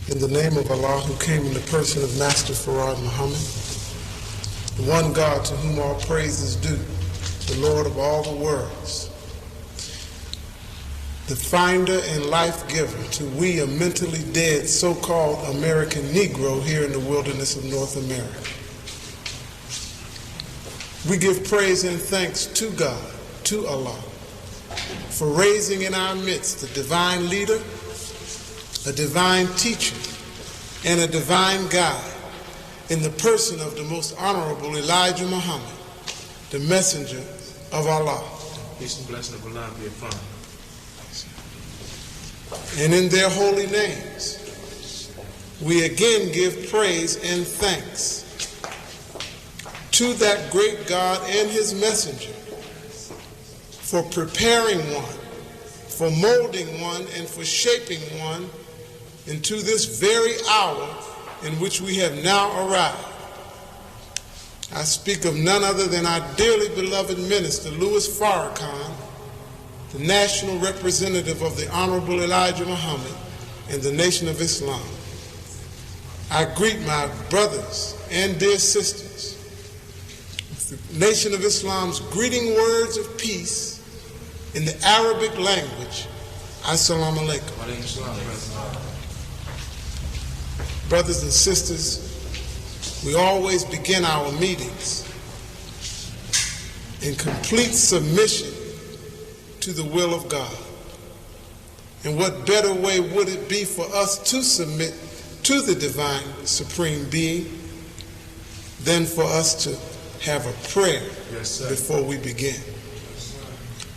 In the name of Allah, who came in the person of Master Farad Muhammad, the one God to whom all praise is due, the Lord of all the worlds, the finder and life giver to we, a mentally dead so-called American Negro here in the wilderness of North America. We give praise and thanks to God, to Allah, for raising in our midst a divine leader, a divine teacher, and a divine guide in the person of the most honorable Elijah Muhammad, the messenger of Allah. Peace and blessing of Allah be upon him. And in their holy names, we again give praise and thanks to that great God and his messenger for preparing one, for molding one, and for shaping one into this very hour in which we have now arrived. I speak of none other than our dearly beloved minister, Louis Farrakhan, the national representative of the Honorable Elijah Muhammad and the Nation of Islam. I greet my brothers and dear sisters with the Nation of Islam's greeting words of peace in the Arabic language. Assalamu alaikum. Brothers and sisters, we always begin our meetings in complete submission to the will of God. And what better way would it be for us to submit to the divine supreme being than for us to have a prayer before we begin?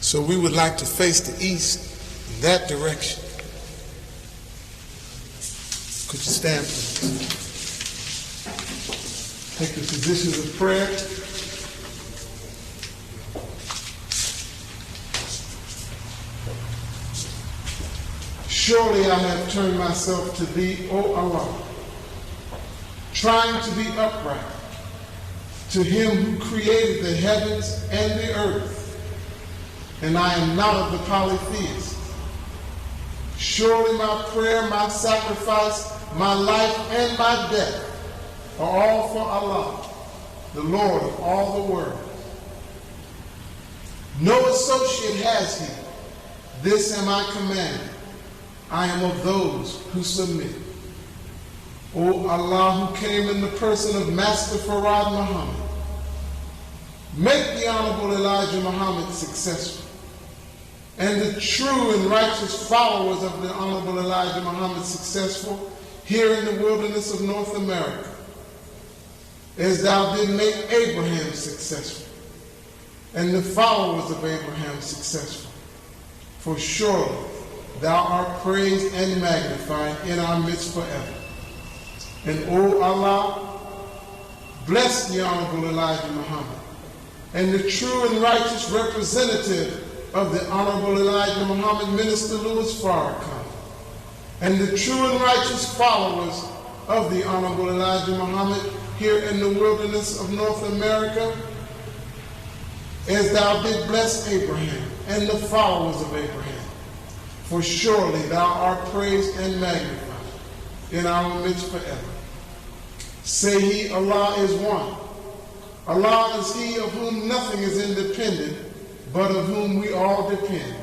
So we would like to face the east in that direction. Could you stand, please? Take the positions of prayer. Surely I have turned myself to thee, O Allah, trying to be upright, to him who created the heavens and the earth, and I am not of the polytheists. Surely my prayer, my sacrifice, my life, and my death are all for Allah, the Lord of all the world. No associate has he. This am I commanded. I am of those who submit. O Allah, who came in the person of Master Farad Muhammad, make the Honorable Elijah Muhammad successful, and the true and righteous followers of the Honorable Elijah Muhammad successful here in the wilderness of North America, as thou did make Abraham successful, and the followers of Abraham successful. For surely thou art praised and magnified in our midst forever. And O Allah, bless the Honorable Elijah Muhammad and the true and righteous representative of the Honorable Elijah Muhammad, Minister Louis Farrakhan, and the true and righteous followers of the Honorable Elijah Muhammad here in the wilderness of North America, as thou did bless Abraham and the followers of Abraham. For surely thou art praised and magnified in our midst forever. Say he, Allah is one. Allah is he of whom nothing is independent, but of whom we all depend.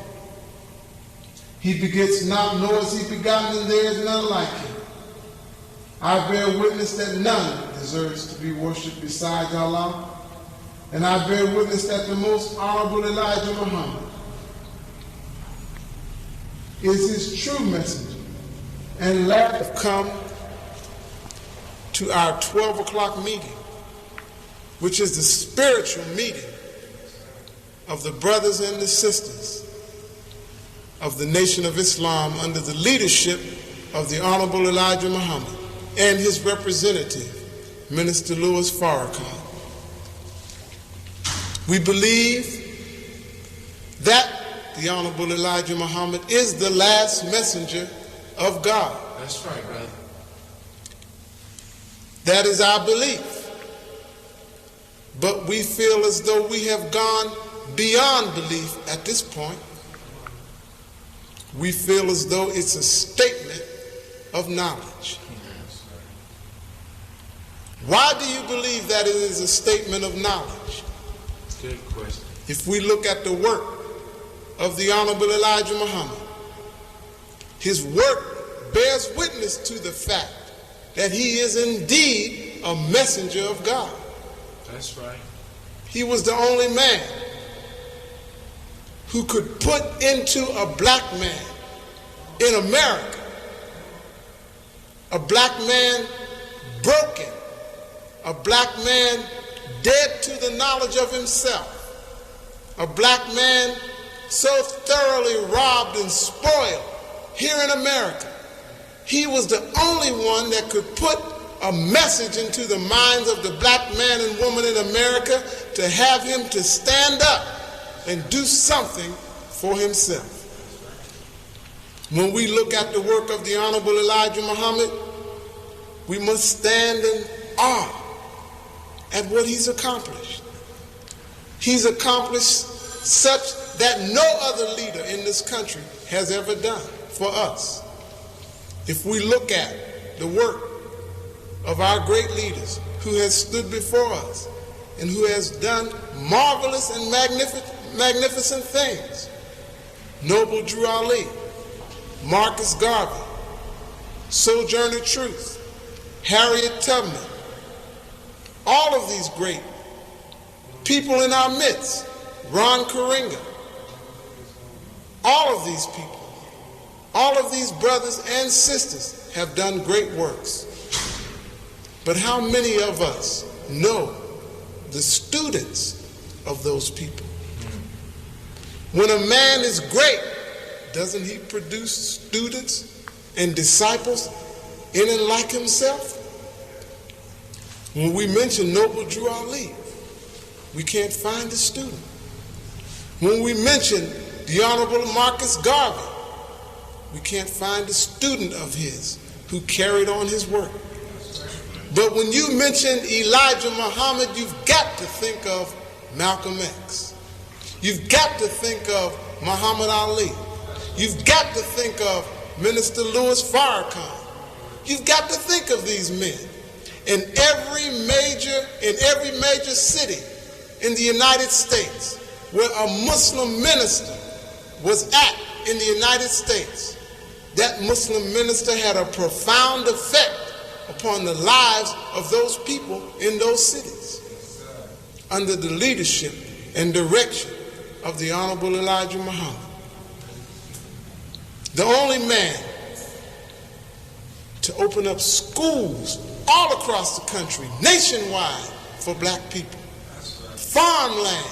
He begets not, nor is he begotten, and there is none like him. I bear witness that none deserves to be worshipped besides Allah, and I bear witness that the most honorable Elijah Muhammad is his true messenger, and let have come to our 12 o'clock meeting, which is the spiritual meeting of the brothers and the sisters of the Nation of Islam under the leadership of the Honorable Elijah Muhammad and his representative, Minister Louis Farrakhan. We believe that the Honorable Elijah Muhammad is the last messenger of God. That's right, brother. That is our belief. But we feel as though we have gone beyond belief at this point. We feel as though it's a statement of knowledge. Why do you believe that it is a statement of knowledge? Good question. If we look at the work of the Honorable Elijah Muhammad, his work bears witness to the fact that he is indeed a messenger of God. That's right. He was the only man who could put into a black man in America, a black man broken, a black man dead to the knowledge of himself, a black man so thoroughly robbed and spoiled here in America. He was the only one that could put a message into the minds of the black man and woman in America to have him to stand up and do something for himself. When we look at the work of the Honorable Elijah Muhammad, we must stand in awe at what he's accomplished. He's accomplished such that no other leader in this country has ever done for us. If we look at the work of our great leaders who has stood before us and who has done marvelous and magnificent things, Noble Drew Ali, Marcus Garvey, Sojourner Truth, Harriet Tubman, all of these great people in our midst, Ron Karenga, all of these people, all of these brothers and sisters have done great works. But how many of us know the students of those people? When a man is great, doesn't he produce students and disciples in and like himself? When we mention Noble Drew Ali, we can't find a student. When we mention the Honorable Marcus Garvey, we can't find a student of his who carried on his work. But when you mention Elijah Muhammad, you've got to think of Malcolm X. You've got to think of Muhammad Ali. You've got to think of Minister Louis Farrakhan. You've got to think of these men. In every major city in the United States where a Muslim minister was at in the United States, that Muslim minister had a profound effect upon the lives of those people in those cities under the leadership and direction of the Honorable Elijah Muhammad. The only man to open up schools all across the country, nationwide, for black people. Farmland,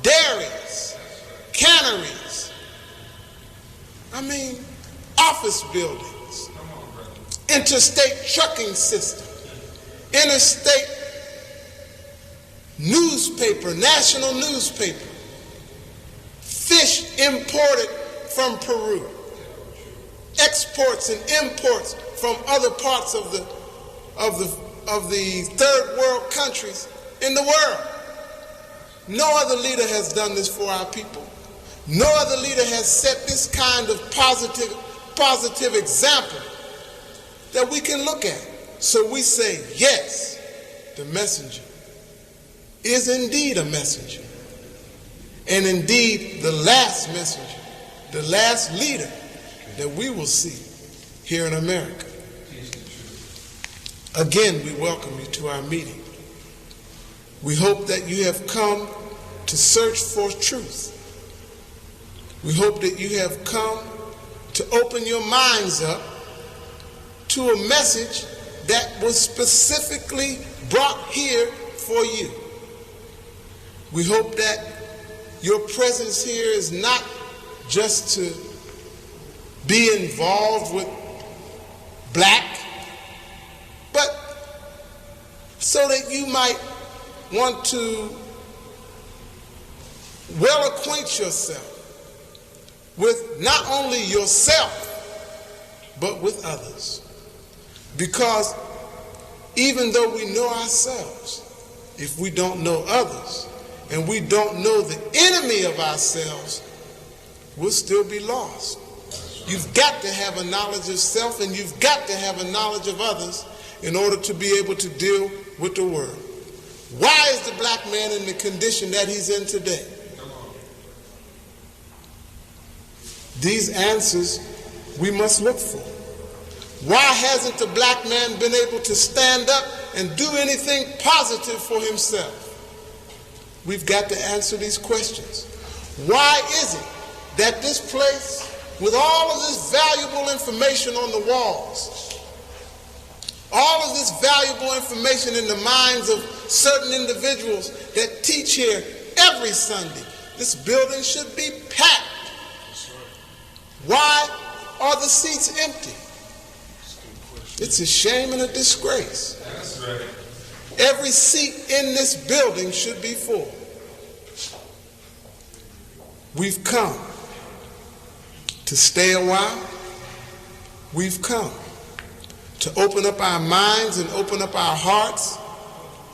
dairies, canneries, office buildings, interstate trucking system, interstate newspaper, national newspaper, fish imported from Peru, exports and imports from other parts of the third world countries in the world. No other leader has done this for our people. No other leader has set this kind of positive example that we can look at. So we say, yes, the messenger is indeed a messenger. And indeed the last messenger, the last leader that we will see here in America. Again, we welcome you to our meeting. We hope that you have come to search for truth. We hope that you have come to open your minds up to a message that was specifically brought here for you. We hope that your presence here is not just to be involved with black, but so that you might want to well acquaint yourself with not only yourself, but with others. Because even though we know ourselves, if we don't know others, and we don't know the enemy of ourselves, we'll still be lost. You've got to have a knowledge of self, and you've got to have a knowledge of others in order to be able to deal with the world. Why is the black man in the condition that he's in today? These answers we must look for. Why hasn't the black man been able to stand up and do anything positive for himself? We've got to answer these questions. Why is it that this place, with all of this valuable information on the walls, all of this valuable information in the minds of certain individuals that teach here every Sunday, this building should be packed? Why are the seats empty? It's a shame and a disgrace. That's right. Every seat in this building should be full. We've come to stay a while. We've come to open up our minds and open up our hearts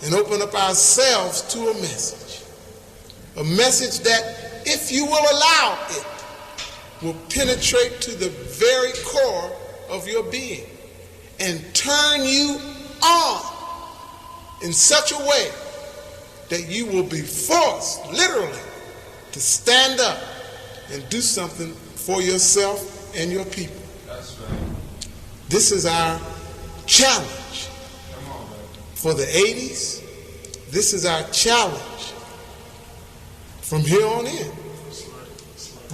and open up ourselves to a message. A message that, if you will allow it, will penetrate to the very core of your being and turn you on in such a way that you will be forced, literally, to stand up and do something for yourself and your people. That's right. This is our challenge for the 80s. This is our challenge from here on in.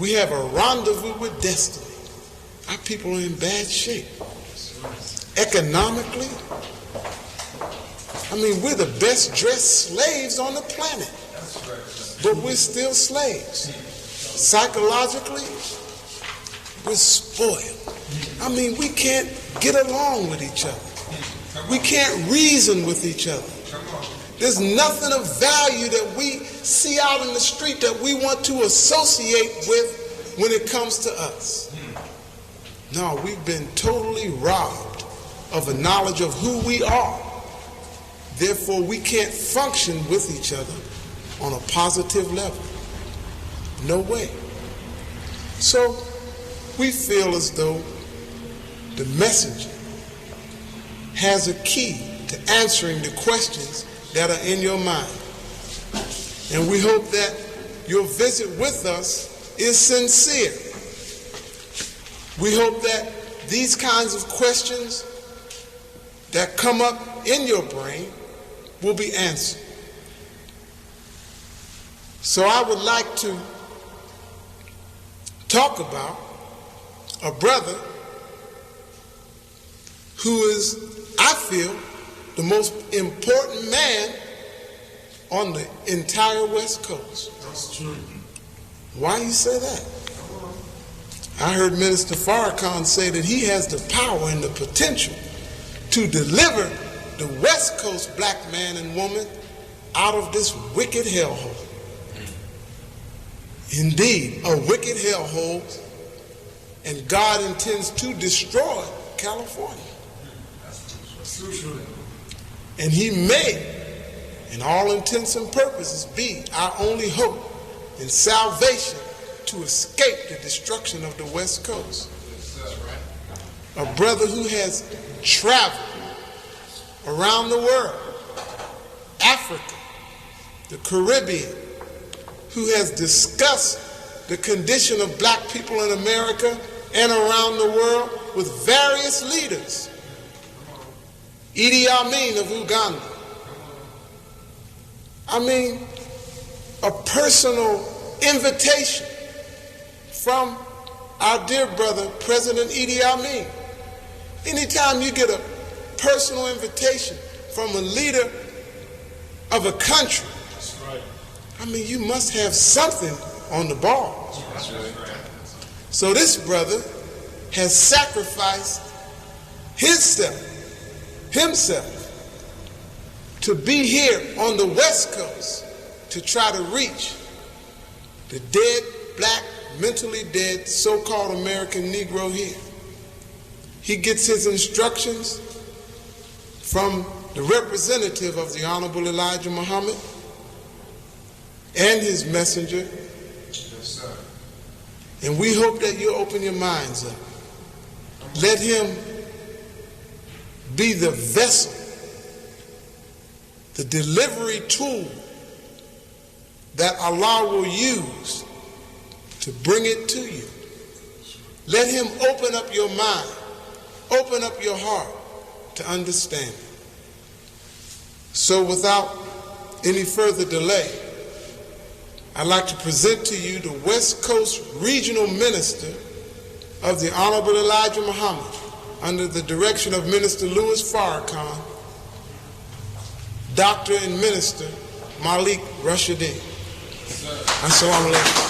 We have a rendezvous with destiny. Our people are in bad shape. Economically, I mean, we're the best dressed slaves on the planet, but we're still slaves. Psychologically, we're spoiled. I mean, we can't get along with each other. We can't reason with each other. There's nothing of value that we see out in the street that we want to associate with when it comes to us. No, we've been totally robbed of a knowledge of who we are. Therefore, we can't function with each other on a positive level. No way. So, we feel as though the messenger has a key to answering the questions that are in your mind. And we hope that your visit with us is sincere. We hope that these kinds of questions that come up in your brain will be answered. So I would like to talk about a brother who is, I feel, the most important man on the entire West Coast. That's true. Why you say that? I heard Minister Farrakhan say that he has the power and the potential to deliver the West Coast black man and woman out of this wicked hellhole. Indeed, a wicked hellhole, and God intends to destroy California. That's true. And he may, in all intents and purposes, be our only hope and salvation to escape the destruction of the West Coast. A brother who has traveled around the world, Africa, the Caribbean, who has discussed the condition of black people in America and around the world with various leaders. Idi Amin of Uganda. I mean, a personal invitation from our dear brother, President Idi Amin. Anytime you get a personal invitation from a leader of a country, That's right. I mean, you must have something on the ball. That's right. So this brother has sacrificed himself to be here on the West Coast to try to reach the dead, black, mentally dead, so-called American Negro here. He gets his instructions from the representative of the Honorable Elijah Muhammad and his messenger. Yes, sir. And we hope that you open your minds up. Let him be the vessel, the delivery tool that Allah will use to bring it to you. Let him open up your mind, open up your heart to understand it. So without any further delay, I'd like to present to you the West Coast Regional Minister of the Honorable Elijah Muhammad, under the direction of Minister Louis Farrakhan, Doctor and Minister Malik Rashidin. Assalamu alaikum.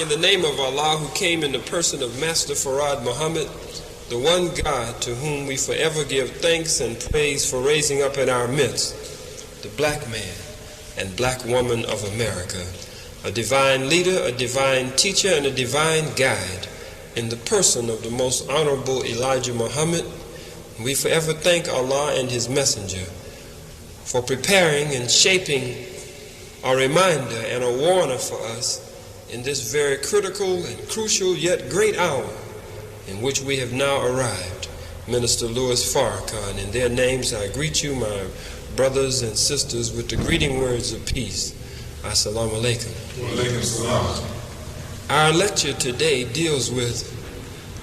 In the name of Allah, who came in the person of Master Farad Muhammad, the one God to whom we forever give thanks and praise for raising up in our midst the black man and black woman of America, a divine leader, a divine teacher, and a divine guide in the person of the most honorable Elijah Muhammad. We forever thank Allah and his messenger for preparing and shaping a reminder and a warner for us in this very critical and crucial yet great hour in which we have now arrived. Minister Louis Farrakhan, in their names I greet you, my brothers and sisters, with the greeting words of peace. Assalamu alaikum. Wa alaikum salam. Our lecture today deals with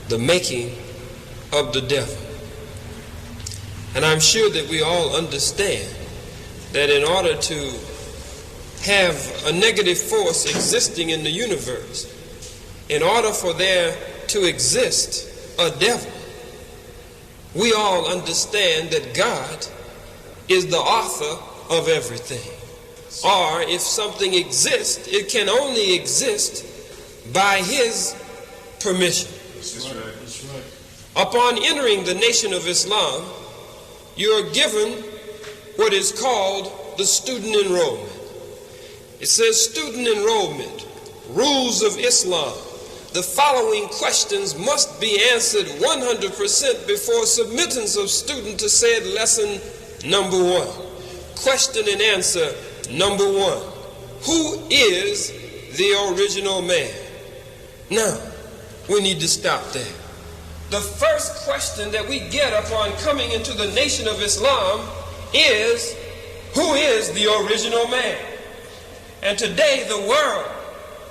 the making of the devil. And I'm sure that we all understand that in order to have a negative force existing in the universe, in order for there to exist a devil, we all understand that God is the author of everything. Or if something exists, it can only exist by his permission. That's right. That's right. Upon entering the Nation of Islam, you are given what is called the student enrollment. It says, student enrollment, rules of Islam. The following questions must be answered 100% before submittance of student to said lesson number 1. Question and answer number 1. Who is the original man? Now, we need to stop there. The first question that we get upon coming into the Nation of Islam is, who is the original man? And today the world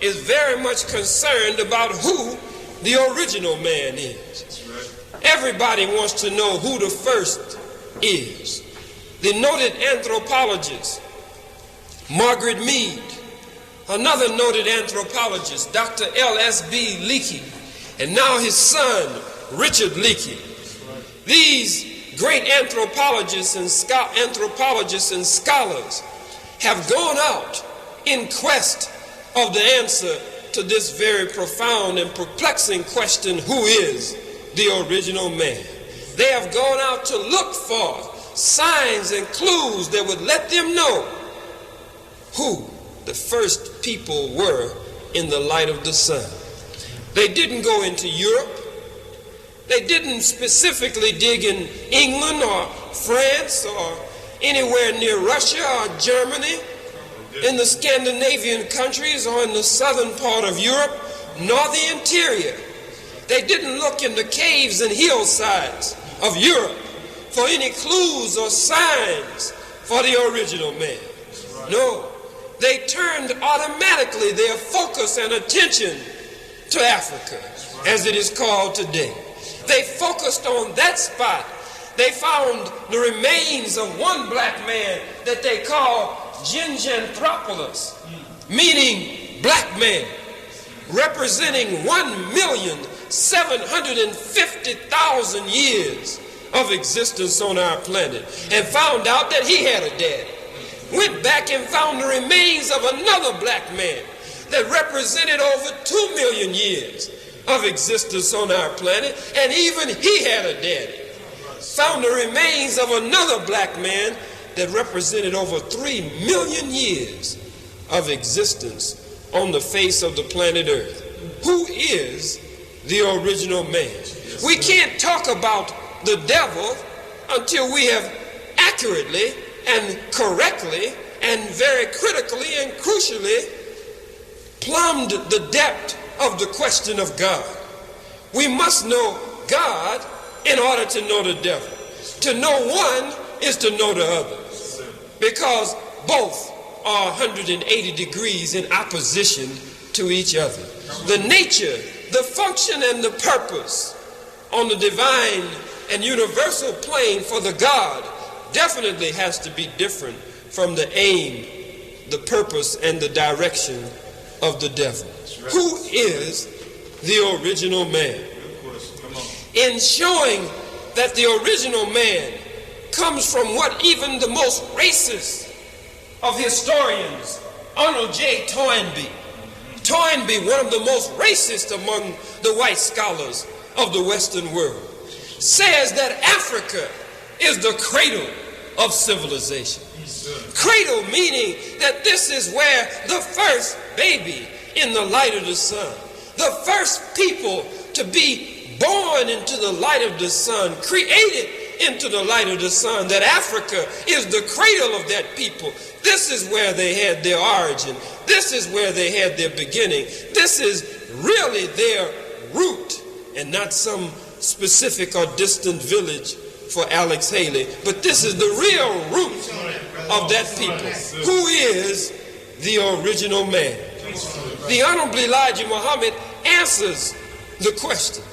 is very much concerned about who the original man is. Everybody wants to know who the first is. The noted anthropologist Margaret Mead, another noted anthropologist, Dr. L.S.B. Leakey, and now his son, Richard Leakey. These great anthropologists and scholars have gone out in quest of the answer to this very profound and perplexing question, who is the original man? They have gone out to look for signs and clues that would let them know who the first people were in the light of the sun. They didn't go into Europe. They didn't specifically dig in England or France or anywhere near Russia or Germany, in the Scandinavian countries or in the southern part of Europe, nor the interior. They didn't look in the caves and hillsides of Europe for any clues or signs for the original man. No, they turned automatically their focus and attention to Africa, as it is called today. They focused on that spot. They found the remains of one black man that they call Gingenthropolis, meaning black man, representing 1,750,000 years of existence on our planet, and found out that he had a daddy. Went back and found the remains of another black man that represented over 2 million years of existence on our planet, and even he had a daddy. Found the remains of another black man that represented over 3 million years of existence on the face of the planet Earth. Who is the original man? We can't talk about the devil until we have accurately and correctly and very critically and crucially plumbed the depth of the question of God. We must know God in order to know the devil. To know one is to know the other, because both are 180 degrees in opposition to each other. The nature, the function, and the purpose on the divine and universal plane for the God definitely has to be different from the aim, the purpose, and the direction of the devil. Who is the original man? In showing that the original man comes from what even the most racist of historians, Arnold J. Toynbee, one of the most racist among the white scholars of the Western world, says that Africa is the cradle of civilization. Cradle meaning that this is where the first baby in the light of the sun, the first people to be born into the light of the sun, created into the light of the sun, that Africa is the cradle of that people. This is where they had their origin. This is where they had their beginning. This is really their root, and not some specific or distant village for Alex Haley, but this is the real root of that people. Who is the original man? The Honorable Elijah Muhammad answers the question,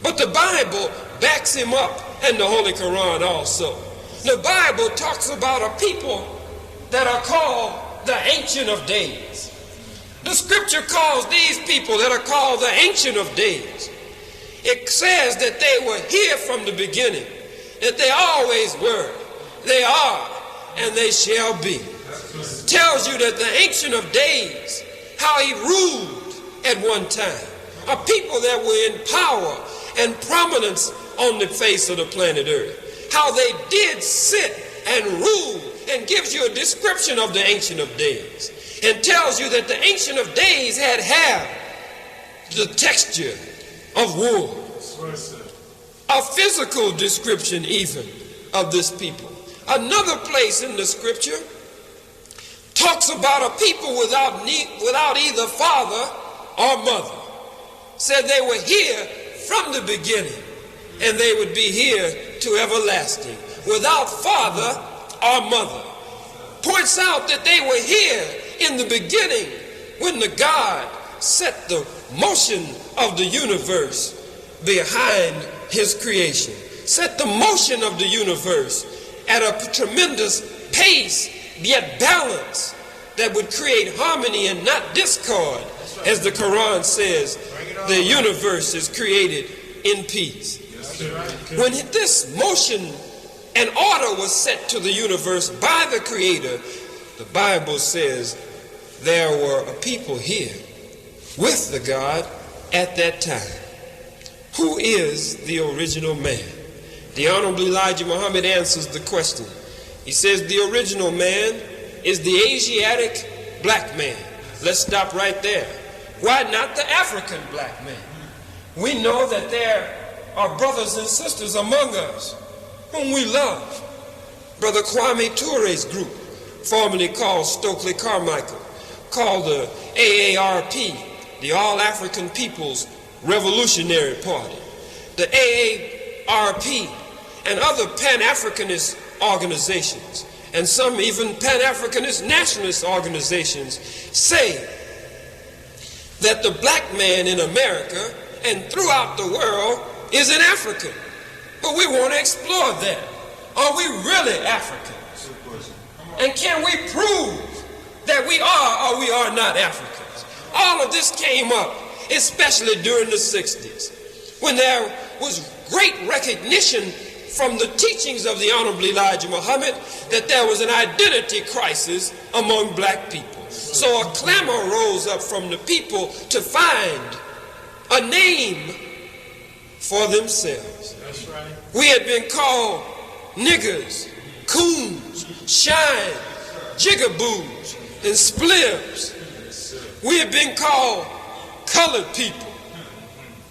but the Bible backs him up, and the Holy Quran also. The Bible talks about a people that are called the Ancient of Days. The scripture calls these people that are called the Ancient of Days. It says that they were here from the beginning, that they always were, they are, and they shall be. Tells you that the Ancient of Days, how he ruled at one time, a people that were in power and prominence on the face of the planet Earth, how they did sit and rule, and gives you a description of the Ancient of Days, and tells you that the Ancient of Days had hair, the texture of wool, a physical description even of this people. Another place in the scripture talks about a people without either father or mother. Said they were here from the beginning, and they would be here to everlasting, without father or mother. Points out that they were here in the beginning when the God set the motion of the universe behind his creation, set the motion of the universe at a tremendous pace, yet balance, that would create harmony and not discord. As the Quran says, the universe is created in peace. When this motion and order was set to the universe by the Creator, the Bible says there were a people here with the God at that time. Who is the original man? The Honorable Elijah Muhammad answers the question. He says the original man is the Asiatic black man. Let's stop right there. Why not the African black man? We know that there are brothers and sisters among us whom we love. Brother Kwame Toure's group, formerly called Stokely Carmichael, called the AARP, the All African People's Revolutionary Party. The AARP and other Pan-Africanist organizations, and some even Pan-Africanist nationalist organizations, say that the black man in America and throughout the world is an African. But we want to explore that. Are we really Africans? And can we prove that we are or we are not Africans? All of this came up, especially during the 60s, when there was great recognition from the teachings of the Honorable Elijah Muhammad that there was an identity crisis among black people. So a clamor rose up from the people to find a name for themselves. That's right. We had been called niggers, coons, shine, jigaboos, and splibs. We had been called colored people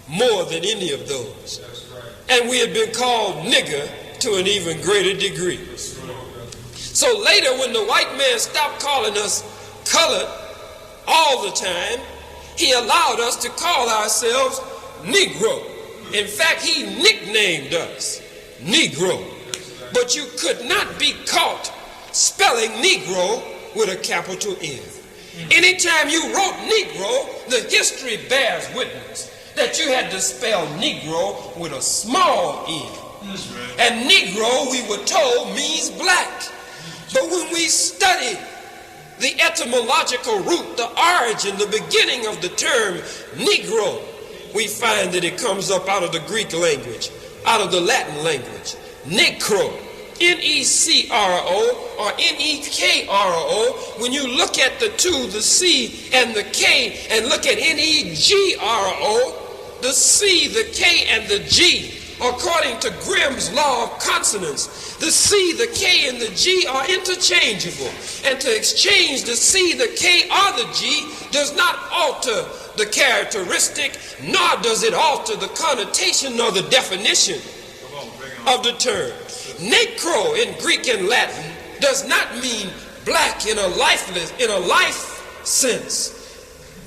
more than any of those. And we had been called nigger to an even greater degree. So later, when the white man stopped calling us colored all the time, he allowed us to call ourselves Negro. In fact, he nicknamed us Negro. But you could not be caught spelling Negro with a capital N. Anytime you wrote Negro, the history bears witness that you had to spell Negro with a small n. And Negro, we were told, means black. But when we studied the etymological root, the origin, the beginning of the term Negro, we find that it comes up out of the Greek language, out of the Latin language. Necro, N-E-C-R-O or N-E-K-R-O. When you look at the two, the C and the K, and look at N-E-G-R-O, the C, the K, and the G, according to Grimm's law of consonants, the C, the K, and the G are interchangeable. And to exchange the C, the K, or the G does not alter the characteristic, nor does it alter the connotation nor the definition of the term. Necro in Greek and Latin does not mean black in a life sense,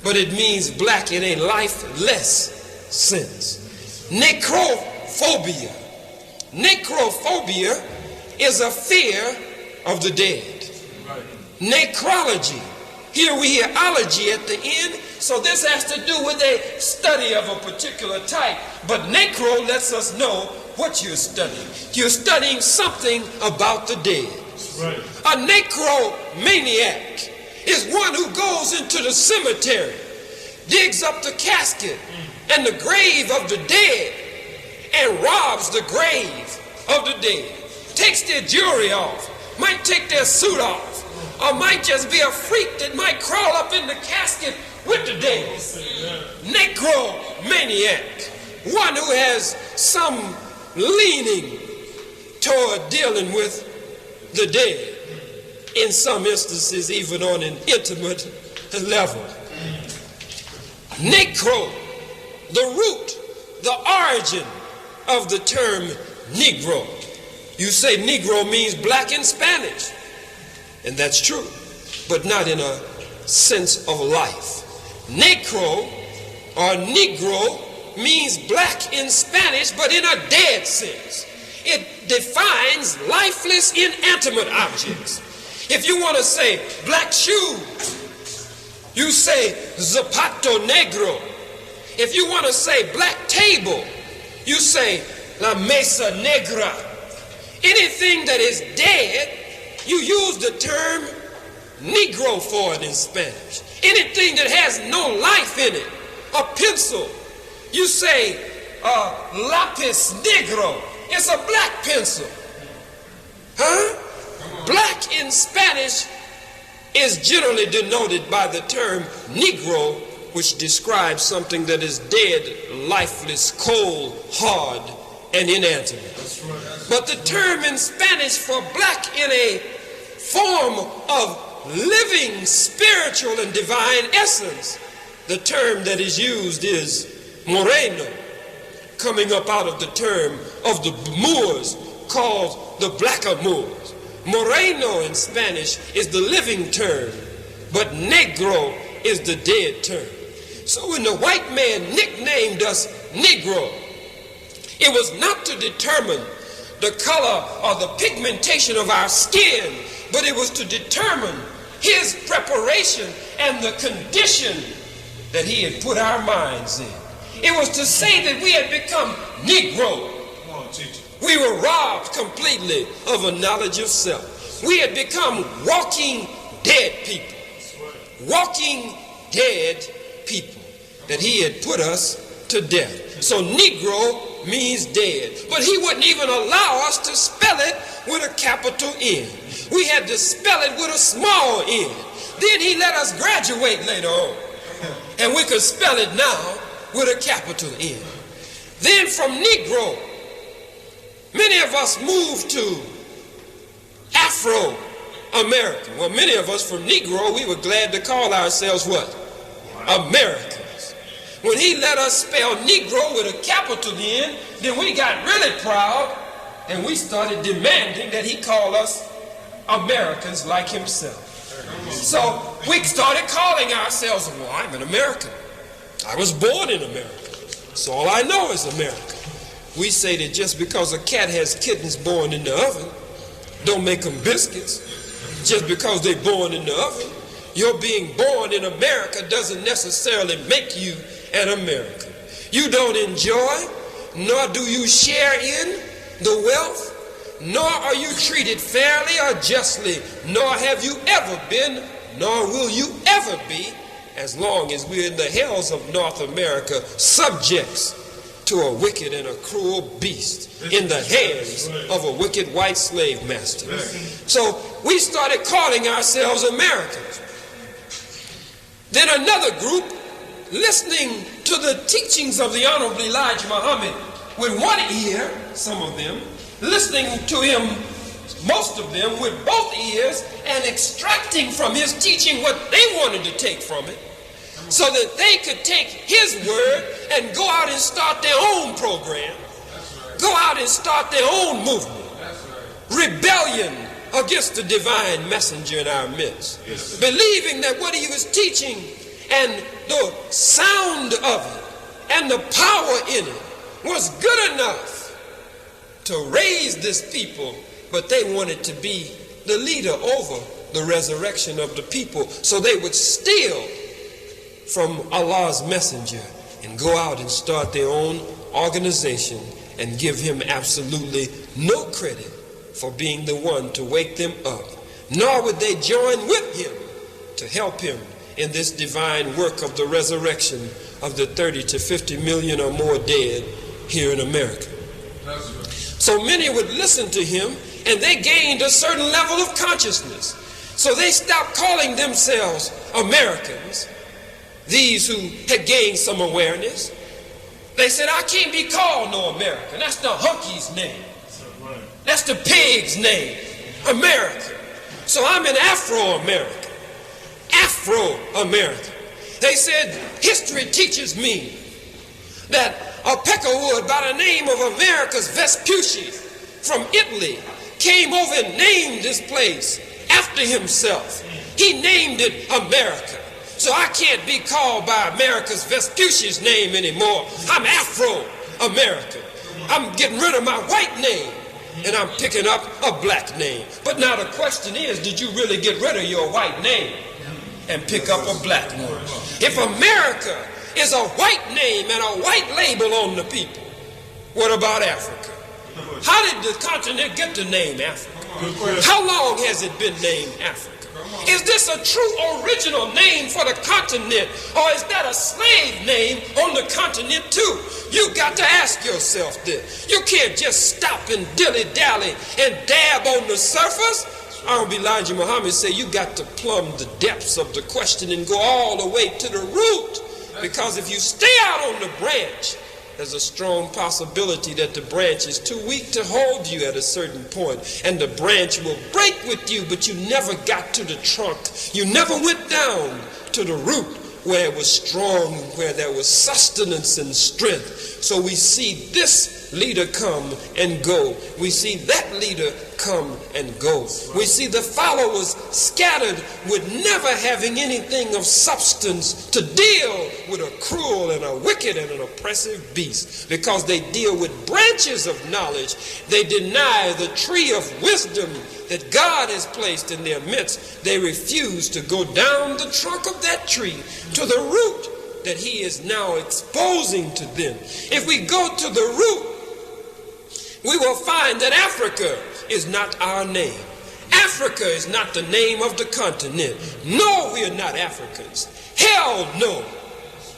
but it means black in a lifeless sense. Necrophobia. Necrophobia is a fear of the dead. Necrology. Here we hear ology at the end, so this has to do with a study of a particular type. But necro lets us know what you're studying. You're studying something about the dead. Right. A necromaniac is one who goes into the cemetery, digs up the casket and the grave of the dead, and robs the grave of the dead. Takes their jewelry off, might take their suit off, or might just be a freak that might crawl up in the casket with the dead. Necromaniac, one who has some leaning toward dealing with the dead, in some instances even on an intimate level. Necro, the root, the origin of the term Negro. You say Negro means black in Spanish, and that's true, but not in a sense of life. Necro or Negro means black in Spanish, but in a dead sense. It defines lifeless, inanimate objects. If you want to say black shoes, you say zapato negro. If you want to say black table, you say la mesa negra. Anything that is dead, you use the term Negro for it in Spanish. Anything that has no life in it, a pencil, you say lapis negro. It's a black pencil. Black in Spanish is generally denoted by the term Negro, which describes something that is dead, lifeless, cold, hard, and inanimate. But the term in Spanish for black in a form of living, spiritual, and divine essence, the term that is used is moreno, coming up out of the term of the Moors called the blacker Moors. Moreno in Spanish is the living term, but negro is the dead term. So when the white man nicknamed us Negro, it was not to determine the color or the pigmentation of our skin, but it was to determine his preparation and the condition that he had put our minds in. It was to say that we had become Negro. Come on, teacher. We were robbed completely of a knowledge of self. We had become walking dead people. Walking dead people. That he had put us to death. So Negro means dead. But he wouldn't even allow us to spell it with a capital N. We had to spell it with a small n. Then he let us graduate later on. And we could spell it now with a capital N. Then from Negro, many of us moved to Afro-American. Well, many of us from Negro, we were glad to call ourselves what? Americans. When he let us spell Negro with a capital N, then we got really proud and we started demanding that he call us Americans like himself. So we started calling ourselves, well, I'm an American. I was born in America. So all I know is America. We say that just because a cat has kittens born in the oven, don't make them biscuits. Just because they're born in the oven, your being born in America doesn't necessarily make you an American. You don't enjoy, nor do you share in the wealth, nor are you treated fairly or justly, nor have you ever been, nor will you ever be, as long as we're in the hells of North America, subjects to a wicked and a cruel beast in the hands of a wicked white slave master. So we started calling ourselves Americans. Then another group, listening to the teachings of the Honorable Elijah Muhammad with one ear, some of them, listening to him, most of them, with both ears, and extracting from his teaching what they wanted to take from it, so that they could take his word and go out and start their own program, go out and start their own movement, rebellion against the divine messenger in our midst, believing that what he was teaching and the sound of it and the power in it was good enough to raise this people, but they wanted to be the leader over the resurrection of the people, so they would steal from Allah's messenger and go out and start their own organization and give him absolutely no credit for being the one to wake them up, nor would they join with him to help him in this divine work of the resurrection of the 30 to 50 million or more dead here in America. So many would listen to him, and they gained a certain level of consciousness. So they stopped calling themselves Americans, these who had gained some awareness. They said, I can't be called no American. That's the hunkey's name. That's the pig's name, America. So I'm an Afro-American. Afro-American. They said, history teaches me that a peckerwood by the name of Americus Vespucci from Italy came over and named this place after himself. He named it America. So I can't be called by Americus Vespucci's name anymore. I'm Afro-American. I'm getting rid of my white name, and I'm picking up a black name. But now the question is, did you really get rid of your white name and pick up a black one? If America is a white name and a white label on the people, what about Africa? How did the continent get the name Africa? How long has it been named Africa? Is this a true original name for the continent, or is that a slave name on the continent too? You got to ask yourself this. You can't just stop and dilly-dally and dab on the surface. Honorable Elijah Muhammad said you got to plumb the depths of the question and go all the way to the root. Because if you stay out on the branch, there's a strong possibility that the branch is too weak to hold you at a certain point, and the branch will break with you, but you never got to the trunk. You never went down to the root where it was strong, where there was sustenance and strength. So we see this leader come and go. We see that leader come and go. We see the followers scattered with never having anything of substance to deal with a cruel and a wicked and an oppressive beast, because they deal with branches of knowledge. They deny the tree of wisdom that God has placed in their midst. They refuse to go down the trunk of that tree to the root that he is now exposing to them. If we go to the root, we will find that Africa is not our name. Africa is not the name of the continent. No, we are not Africans. Hell no,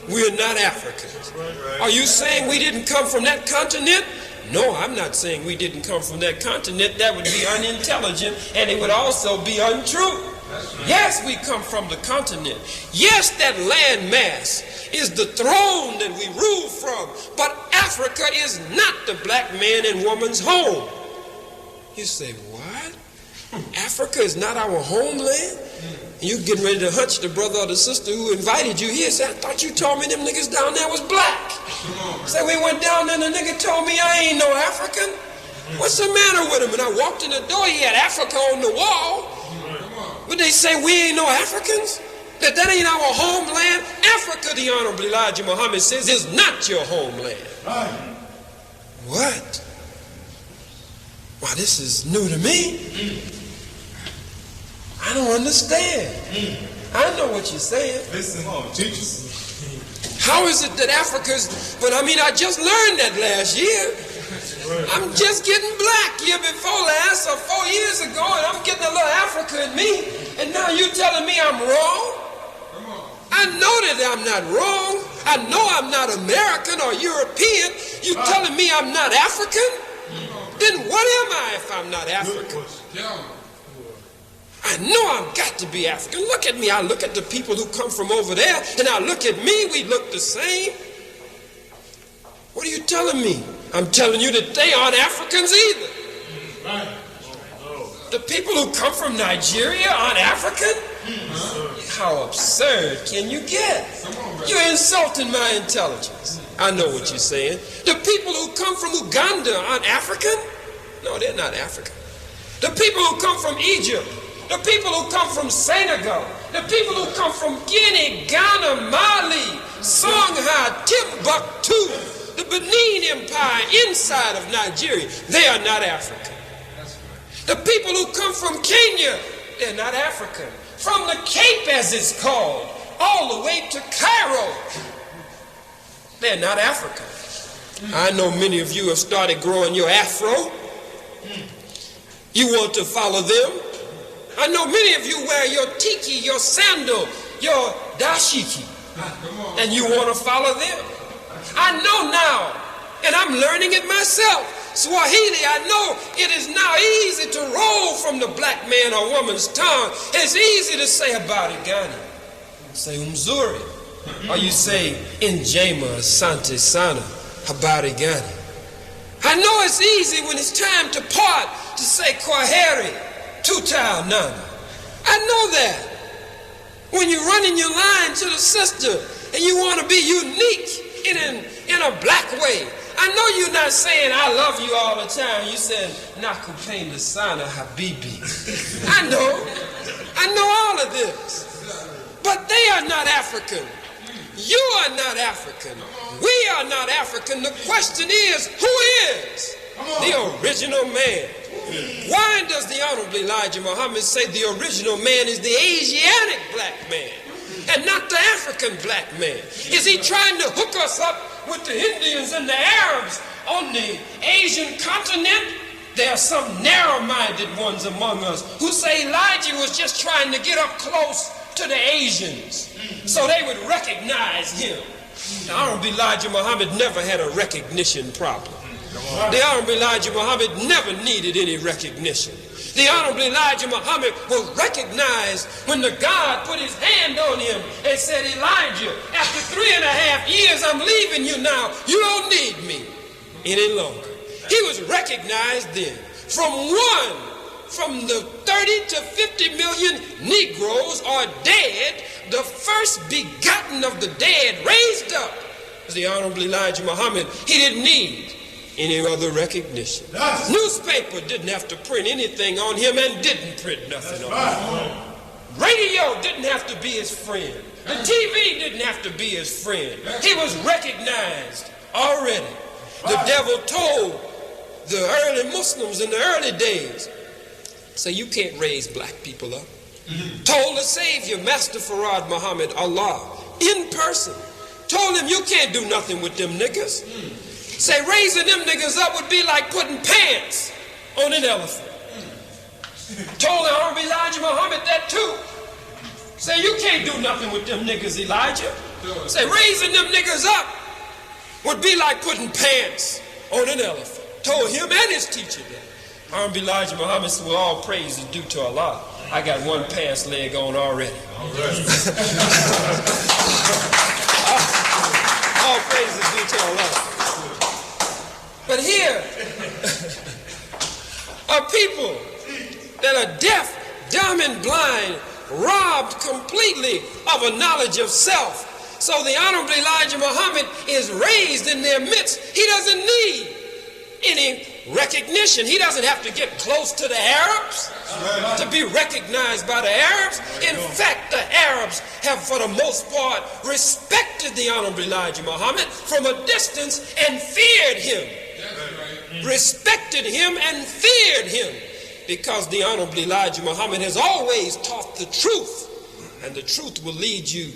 we are not Africans. Are you saying we didn't come from that continent? No, I'm not saying we didn't come from that continent. That would be unintelligent, and it would also be untrue. Yes, we come from the continent. Yes, that land mass is the throne that we rule from. But Africa is not the black man and woman's home. You say, what? Africa is not our homeland? And you getting ready to hunch the brother or the sister who invited you here. Say, I thought you told me them niggas down there was black. Say, we went down there and the nigga told me I ain't no African. What's the matter with him? And I walked in the door, he had Africa on the wall. But they say we ain't no Africans? That ain't our homeland? Africa, the Honorable Elijah Muhammad says, is not your homeland. What? Why, this is new to me. I don't understand. I know what you're saying. Listen, teach us. How is it that Africa's, but I just learned that last year. I'm just getting black year before last or 4 years ago, and I'm getting a little Africa in me, and now you're telling me I'm wrong? I know that I'm not wrong. I know I'm not American or European. You're telling me I'm not African? Then what am I if I'm not African? I know I've got to be African. Look at me. I look at the people who come from over there, and I look at me. We look the same. What are you telling me? I'm telling you that they aren't Africans either. The people who come from Nigeria aren't African? How absurd can you get? You're insulting my intelligence. I know what you're saying. The people who come from Uganda aren't African? No, they're not African. The people who come from Egypt, the people who come from Senegal, the people who come from Guinea, Ghana, Mali, Songhai, Timbuktu, the Benin Empire inside of Nigeria, they are not African. The people who come from Kenya, they're not African. From the Cape, as it's called, all the way to Cairo, they're not African. I know many of you have started growing your afro. You want to follow them. I know many of you wear your tiki, your sandal, your dashiki, and you want to follow them. I know now, and I'm learning it myself. Swahili, I know it is now easy to roll from the black man or woman's tongue. It's easy to say Habarigani, say Umzuri, or you say Njema, Asante Sana, Habarigani. I know it's easy when it's time to part to say Kwaheri, Tutal Nana. I know that. When you're running your line to the sister and you want to be unique in a black way, I know you're not saying I love you all the time. You said Nakupenda Sana Habibi. I know all of this. But they are not African. You are not African. We are not African. The question is, who is the original man? Why does the Honorable Elijah Muhammad say the original man is the Asiatic black man and not the African black man? Is he trying to hook us up with the Indians and the Arabs on the Asian continent? There are some narrow-minded ones among us who say Elijah was just trying to get up close to the Asians so they would recognize him. The Honorable Elijah Muhammad never had a recognition problem. The Honorable Elijah Muhammad never needed any recognition. The Honorable Elijah Muhammad was recognized when the God put his hand on him and said, Elijah, after 3.5 years, I'm leaving you now. You don't need me any longer. He was recognized then. From the 30 to 50 million Negroes are dead, the first begotten of the dead raised up was the Honorable Elijah Muhammad. He didn't need any other recognition. Newspaper didn't have to print anything on him and didn't print nothing on him. Radio didn't have to be his friend. The TV didn't have to be his friend. He was recognized already. The devil told the early Muslims in the early days, say you can't raise black people up. Told the Savior, Master Farad Muhammad, Allah, in person, told him you can't do nothing with them niggas. Say raising them niggas up would be like putting pants on an elephant. Told the Honorable Elijah Muhammad that too. Say you can't do nothing with them niggas, Elijah. Say raising them niggas up would be like putting pants on an elephant. Told him and his teacher that. Honorable Elijah Muhammad said, well, all praise is due to Allah. I got one pants leg on already. All praise is due to Allah. But here are people that are deaf, dumb, and blind, robbed completely of a knowledge of self. So the Honorable Elijah Muhammad is raised in their midst. He doesn't need any recognition. He doesn't have to get close to the Arabs to be recognized by the Arabs. In fact, the Arabs have, for the most part, respected the Honorable Elijah Muhammad from a distance and feared him. Respected him and feared him because the Honorable Elijah Muhammad has always taught the truth, and the truth will lead you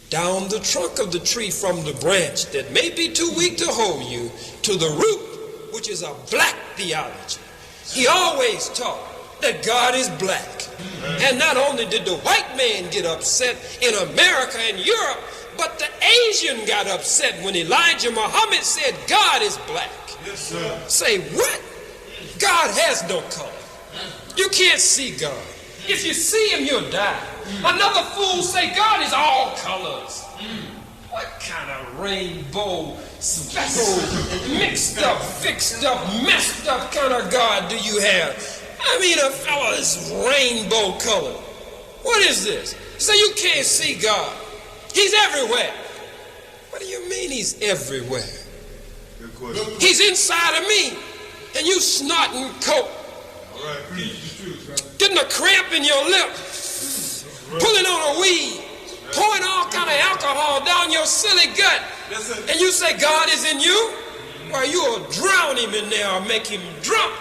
down the trunk of the tree from the branch that may be too weak to hold you to the root, which is a black theology. He always taught that God is black. And not only did the white man get upset in America and Europe, but the Asian got upset when Elijah Muhammad said God is black. Yes, sir. Say, what? God has no color. You can't see God. If you see him, you'll die. Another fool say God is all colors. What kind of rainbow, speckled, mixed up, fixed up, messed up kind of God do you have? I mean, a fellow is rainbow color. What is this? So you can't see God. He's everywhere. What do you mean he's everywhere? Good question. He's inside of me, and you snorting coke, All right. Preach the truth, brother. getting a cramp in your lip, pulling on a weed, pouring all kind of alcohol down your silly gut, and you say God is in you? Well, you'll drown him in there or make him drunk.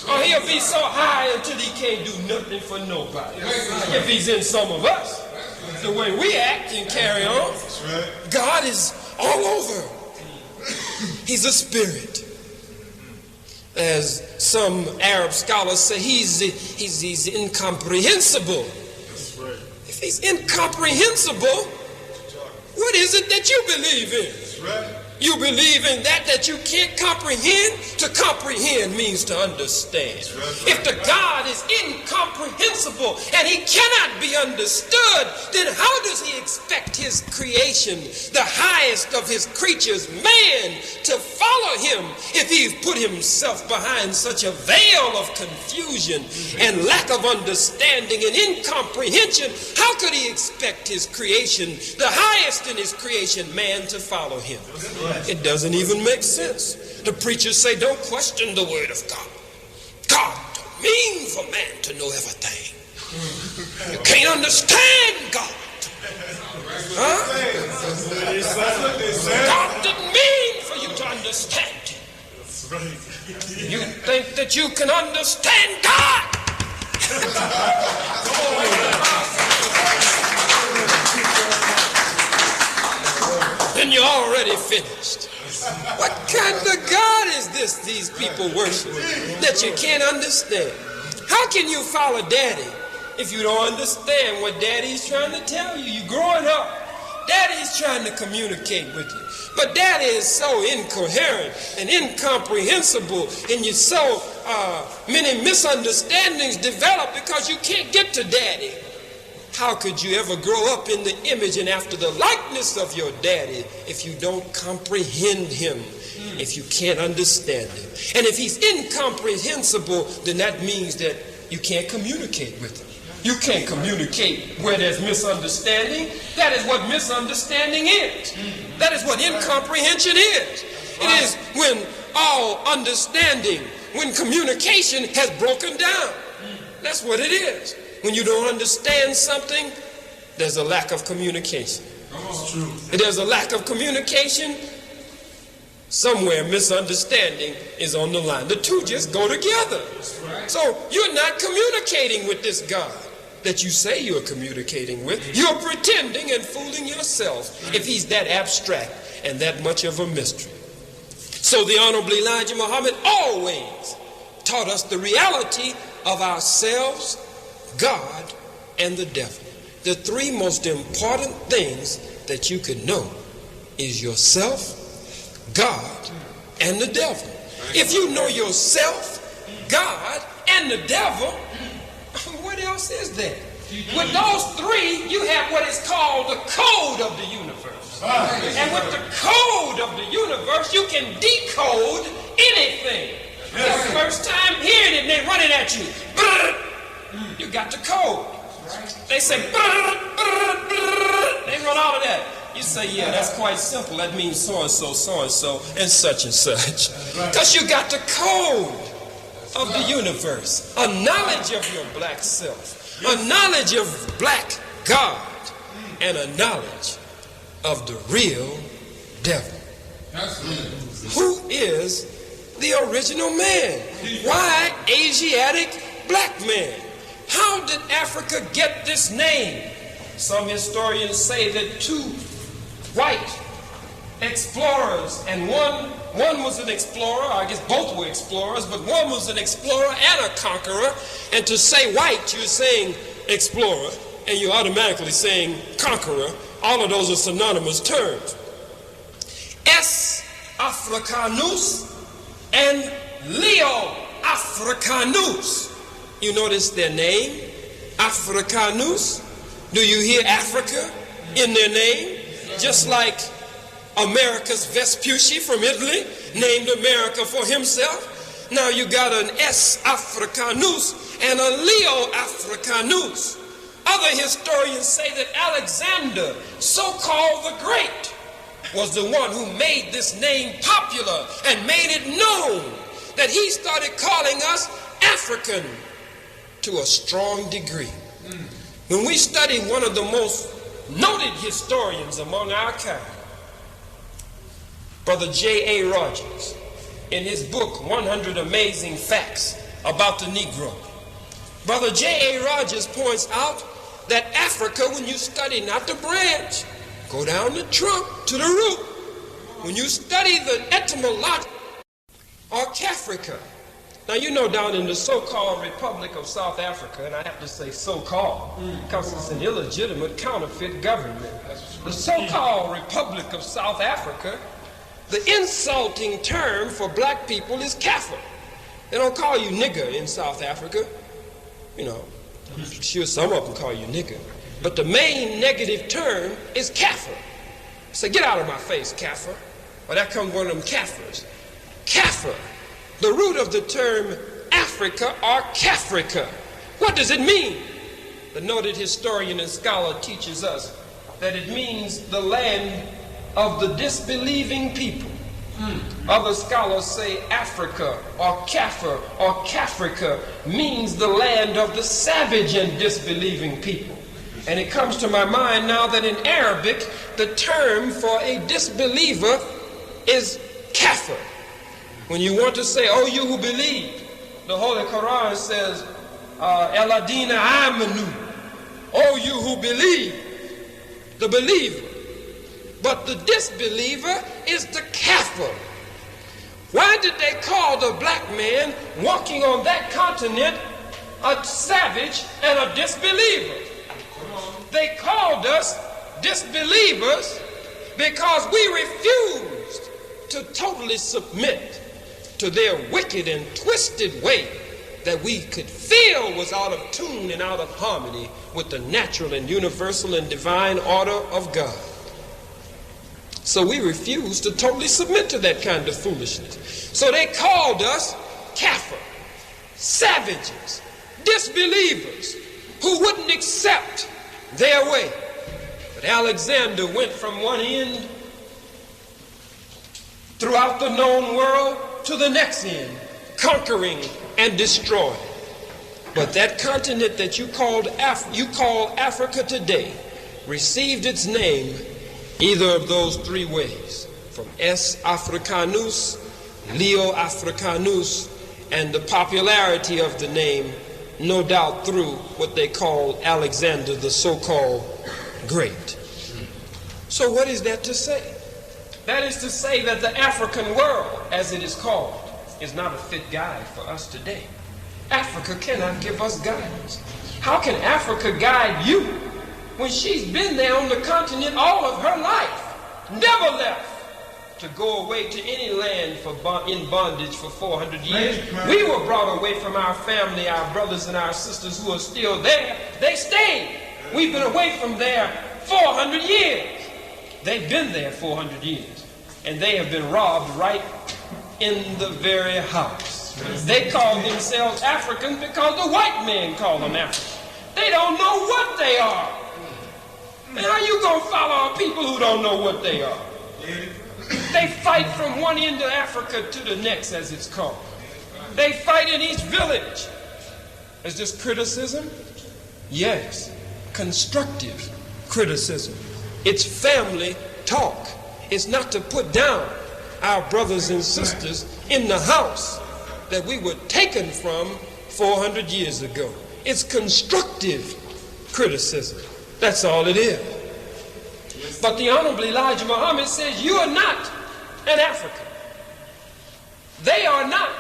Or he'll be so high until he can't do nothing for nobody. If he's in some of us, the way we act and carry on, God is all over. He's a spirit. As some Arab scholars say, he's incomprehensible. If he's incomprehensible, what is it that you believe in? You believe in that you can't comprehend? To comprehend means to understand. If the God is incomprehensible and he cannot be understood, then how does he expect his creation, the highest of his creatures, man, to follow him if he's put himself behind such a veil of confusion and lack of understanding and incomprehension? How could he expect his creation, the highest in his creation, man, to follow him? It doesn't even make sense. The preachers say, don't question the word of God. God don't mean for man to know everything. You can't understand God. Huh? God didn't mean for you to understand him. You think that you can understand God? Then you're already finished. What kind of God is this these people worship that you can't understand? How can you follow daddy if you don't understand what daddy's trying to tell you? You're growing up. Daddy's trying to communicate with you. But daddy is so incoherent and incomprehensible, and you so many misunderstandings develop because you can't get to daddy. How could you ever grow up in the image and after the likeness of your daddy if you don't comprehend him, if you can't understand him? And if he's incomprehensible, then that means that you can't communicate with him. You can't communicate where there's misunderstanding. That is what misunderstanding is. That is what incomprehension is. It is when all understanding, when communication has broken down. That's what it is. When you don't understand something, there's a lack of communication. If there's a lack of communication, somewhere misunderstanding is on the line. The two just go together. So you're not communicating with this God that you say you're communicating with. You're pretending and fooling yourself if he's that abstract and that much of a mystery. So the Honorable Elijah Muhammad always taught us the reality of ourselves, God, and the devil. The three most important things that you can know is yourself, God, and the devil. If you know yourself, God, and the devil, what else is there? With those three, you have what is called the code of the universe. And with the code of the universe, you can decode anything. The first time hearing it, they're running at you. You got the code. They say, they run out of that. You say, yeah, that's quite simple. That means so-and-so, and such and such. Because you got the code of the universe, a knowledge of your black self, a knowledge of black God, and a knowledge of the real devil. Who is the original man? Why Asiatic black man? How did Africa get this name? Some historians say that two white explorers, and one was an explorer, I guess both were explorers, but one was an explorer and a conqueror. And to say white, you're saying explorer, and you're automatically saying conqueror. All of those are synonymous terms. S. Africanus and Leo Africanus. You notice their name, Africanus. Do you hear Africa in their name? Just like Americus Vespucci from Italy named America for himself. Now you got an S. Africanus and a Leo Africanus. Other historians say that Alexander, so-called the Great, was the one who made this name popular and made it known, that he started calling us African to a strong degree. When we study one of the most noted historians among our kind, Brother J.A. Rogers, in his book 100 Amazing Facts About the Negro, Brother J.A. Rogers points out that Africa, when you study not the branch, go down the trunk to the root. When you study the etymology, or Cafrica. Now you know down in the so-called Republic of South Africa, and I have to say so-called, because it's an illegitimate counterfeit government. The so-called Republic of South Africa, the insulting term for black people is Kaffir. They don't call you nigger in South Africa. You know, I'm sure some of them call you nigger. But the main negative term is Kaffir. So get out of my face, Kaffir. Well, that comes one of them Kaffirs. Kaffir. The root of the term Africa or Cafrica. What does it mean? The noted historian and scholar teaches us that it means the land of the disbelieving people. Other scholars say Africa or Kafir or Cafrica means the land of the savage and disbelieving people. And it comes to my mind now that in Arabic, the term for a disbeliever is kafir. When you want to say, oh, you who believe, the Holy Quran says, Eladina amanu, oh, you who believe, the believer. But the disbeliever is the kafir. Why did they call the black man walking on that continent a savage and a disbeliever? They called us disbelievers because we refused to totally submit to their wicked and twisted way that we could feel was out of tune and out of harmony with the natural and universal and divine order of God. So we refused to totally submit to that kind of foolishness. So they called us kafir, savages, disbelievers who wouldn't accept their way. But Alexander went from one end throughout the known world to the next end, conquering and destroying. But that continent that you call Africa today received its name either of those three ways, from S. Africanus, Leo Africanus, and the popularity of the name, no doubt through what they call Alexander the so-called Great. So what is that to say? That is to say that the African world, as it is called, is not a fit guide for us today. Africa cannot give us guidance. How can Africa guide you when she's been there on the continent all of her life, never left to go away to any land in bondage for 400 years? We were brought away from our family, our brothers and our sisters who are still there. They stayed. We've been away from there 400 years. They've been there 400 years, and they have been robbed right in the very house. They call themselves Africans because the white men call them Africans. They don't know what they are. And how you gonna follow people who don't know what they are? They fight from one end of Africa to the next, as it's called. They fight in each village. Is this criticism? Yes, constructive criticism. It's family talk. It's not to put down our brothers and sisters in the house that we were taken from 400 years ago. It's constructive criticism. That's all it is. But the Honorable Elijah Muhammad says, you are not an African. They are not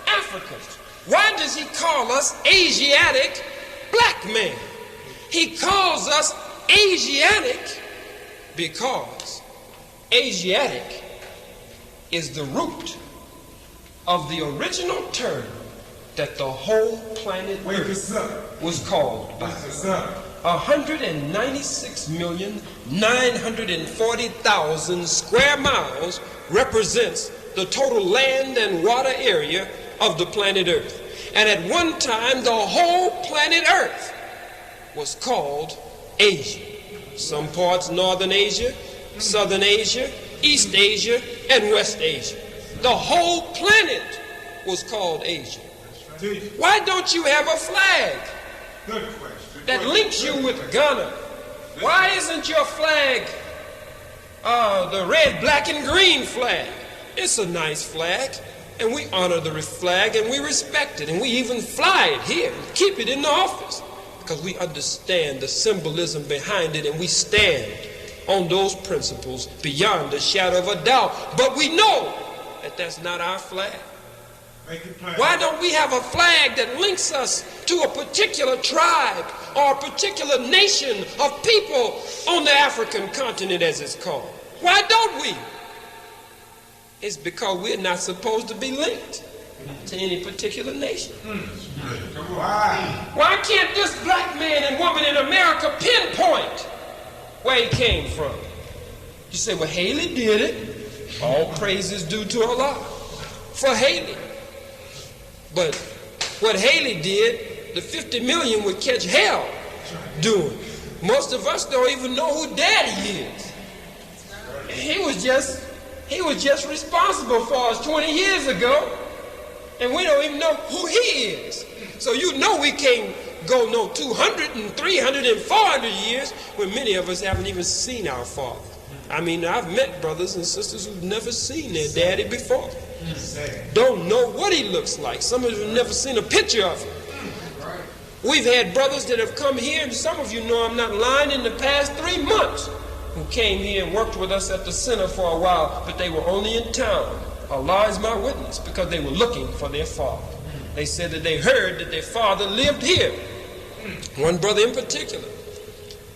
Africans. Why does he call us Asiatic black men? He calls us Asiatic because Asiatic is the root of the original term that the whole planet Earth was called by. 196,940,000 square miles represents the total land and water area of the planet Earth. And at one time, the whole planet Earth was called Asia. Some parts Northern Asia, Southern Asia, East Asia, and West Asia. The whole planet was called Asia. Why don't you have a flag that links you with Ghana? Why isn't your flag the red, black, and green flag? It's a nice flag, and we honor the flag, and we respect it, and we even fly it here and keep it in the office because we understand the symbolism behind it, and we stand on those principles beyond a shadow of a doubt. But we know that that's not our flag. Why don't we have a flag that links us to a particular tribe or a particular nation of people on the African continent, as it's called? Why don't we? It's because we're not supposed to be linked to any particular nation. Why can't this black man and woman in America pinpoint where he came from? You say, well, Haley did it. All praise is due to Allah for Haley. But what Haley did, the 50 million would catch hell doing. Most of us don't even know who Daddy is. He was just responsible for us 20 years ago, and we don't even know who he is. So you know we can't go no 200 and 300 and 400 years when many of us haven't even seen our father. I mean, I've met brothers and sisters who've never seen their daddy before. Don't know what he looks like. Some of you have never seen a picture of him. We've had brothers that have come here, and some of you know I'm not lying, in the past 3 months, who came here and worked with us at the center for a while, but they were only in town. Allah is my witness, because they were looking for their father. They said that they heard that their father lived here. One brother in particular.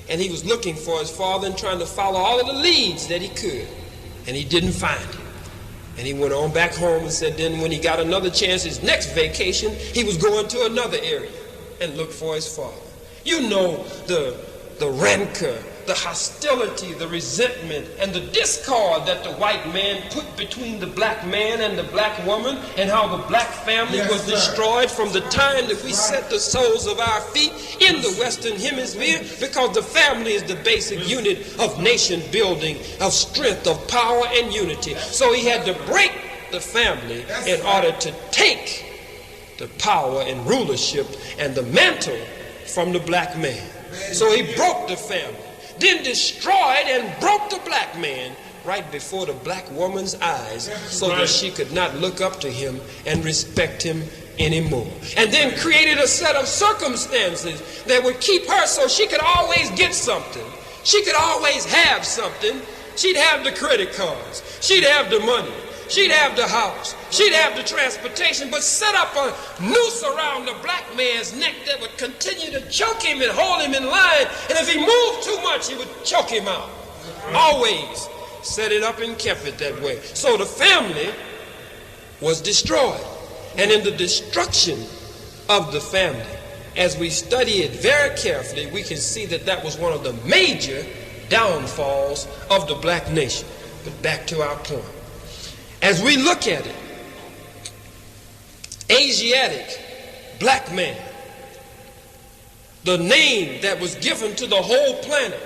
And he was looking for his father and trying to follow all of the leads that he could. And he didn't find him. And he went on back home and said then when he got another chance, his next vacation, he was going to another area and look for his father. You know the rancor, the hostility, the resentment, and the discord that the white man put between the black man and the black woman, and how the black family was destroyed from the time that we set the soles of our feet in the Western Hemisphere, because the family is the basic unit of nation building, of strength, of power, and unity. So he had to break the family in order to take the power and rulership and the mantle from the black man. So he broke the family, then destroyed and broke the black man right before the black woman's eyes, so that she could not look up to him and respect him anymore. And then created a set of circumstances that would keep her so she could always get something. She could always have something. She'd have the credit cards. She'd have the money. She'd have the house. She'd have the transportation, but set up a noose around the black man's neck that would continue to choke him and hold him in line. And if he moved too much, he would choke him out. Always set it up and kept it that way. So the family was destroyed. And in the destruction of the family, as we study it very carefully, we can see that that was one of the major downfalls of the black nation. But back to our point. As we look at it, Asiatic black man, the name that was given to the whole planet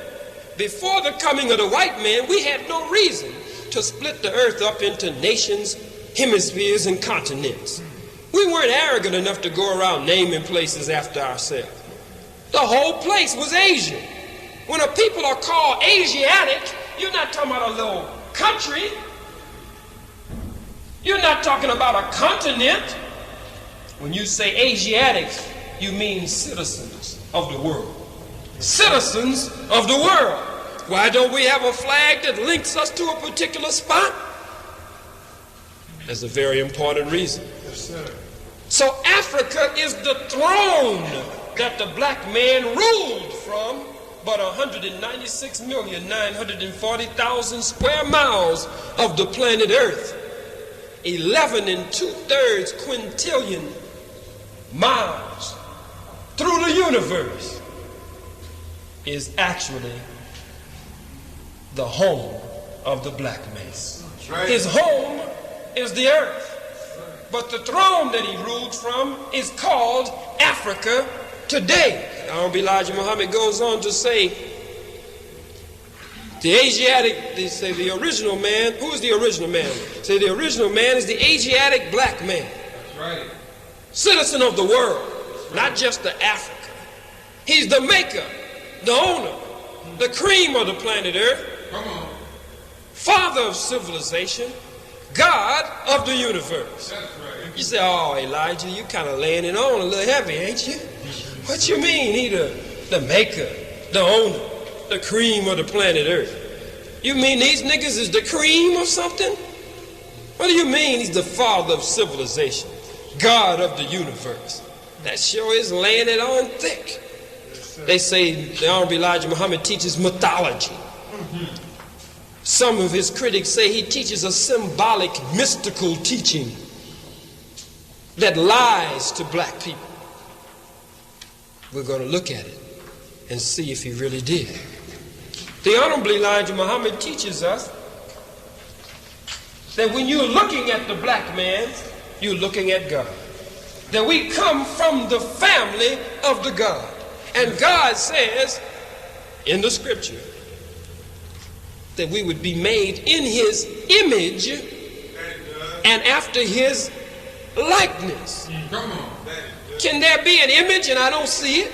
before the coming of the white man, we had no reason to split the earth up into nations, hemispheres, and continents. We weren't arrogant enough to go around naming places after ourselves. The whole place was Asian. When a people are called Asiatic, you're not talking about a little country. You're not talking about a continent. When you say Asiatic, you mean citizens of the world. Citizens of the world. Why don't we have a flag that links us to a particular spot? That's a very important reason. Yes, sir. So Africa is the throne that the black man ruled from, but 196,940,000 square miles of the planet Earth, 11 2/3 quintillion miles through the universe, is actually the home of the black man. Right. His home is the earth. But the throne that he ruled from is called Africa today. Honorable Elijah Muhammad goes on to say, the Asiatic, they say the original man, who is the original man? Say the original man is the Asiatic black man. That's right. Citizen of the world, not just the Africa. He's the maker, the owner, the cream of the planet Earth, Come on. father of civilization, God of the universe. That's right. You say, oh, Elijah, you kind of laying it on a little heavy, ain't you? What you mean? He the maker, the owner, the cream of the planet Earth. You mean these niggas is the cream of something? What do you mean he's the father of civilization, God of the universe? That sure is laying it on thick. They say the Honorable Elijah Muhammad teaches mythology. Some of his critics say he teaches a symbolic, mystical teaching that lies to black people. We're going to look at it and see if he really did. The Honorable Elijah Muhammad teaches us that when you're looking at the black man, you're looking at God. That we come from the family of the God. And God says in the scripture that we would be made in his image and after his likeness. Come on. Can there be an image and I don't see it?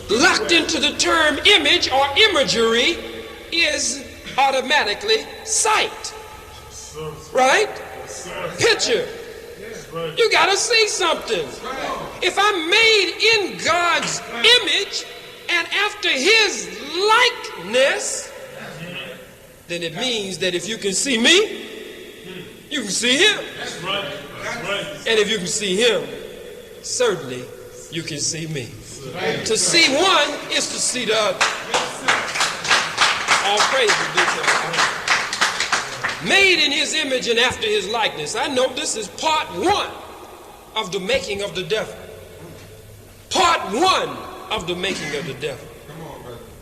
Locked into the term image or imagery is automatically sight. Right? Picture. You gotta see something. If I'm made in God's image and after his likeness, then it means that if you can see me, you can see him. And if you can see him, certainly you can see me. To see one is to see the other. All praise be to God. Made in his image and after his likeness. I know this is part one of the making of the devil. Part one of the making of the devil.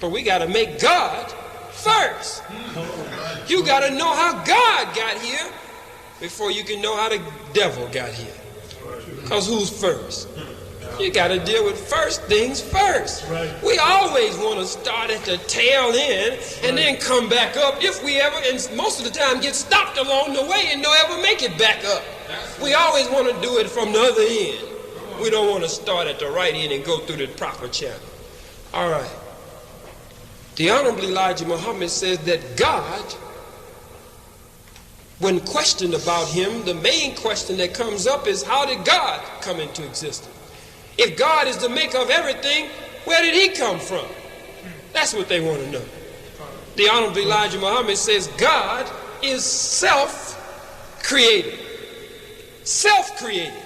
But we got to make God first. You got to know how God got here before you can know how the devil got here. Because who's first? You got to deal with first things first. We always want to start at the tail end and then come back up if we ever, and most of the time get stopped along the way and don't ever make it back up. We always want to do it from the other end. We don't want to start at the right end and go through the proper channel. All right. The Honorable Elijah Muhammad says that God, when questioned about him, the main question that comes up is, how did God come into existence? If God is the maker of everything, where did he come from? That's what they want to know. The Honorable Elijah Muhammad says God is self-created. Self-created.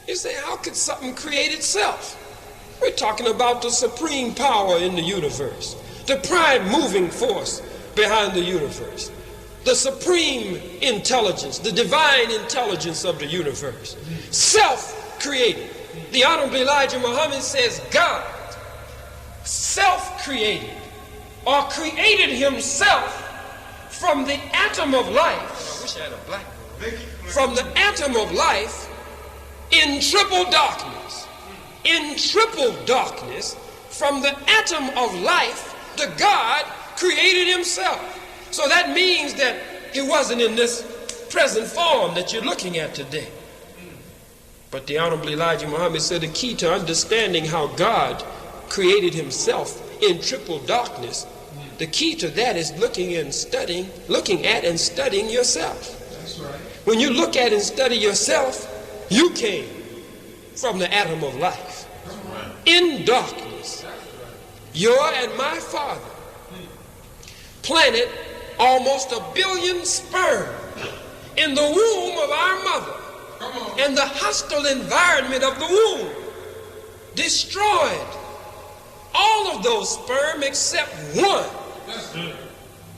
You say, how could something create itself? We're talking about the supreme power in the universe, the prime moving force behind the universe, the supreme intelligence, the divine intelligence of the universe. Self-created. The Honorable Elijah Muhammad says God self-created or created himself from the atom of life. I wish I had a black one. From the atom of life in triple darkness. In triple darkness from the atom of life, the God created himself. So that means that he wasn't in this present form that you're looking at today. But the Honorable Elijah Muhammad said the key to understanding how God created himself in triple darkness, the key to that is looking at and studying yourself. That's right. When you look at and study yourself, you came from the atom of life. In darkness, your and my father planted almost 1 billion sperm in the womb of our mother. And the hostile environment of the womb destroyed all of those sperm except one.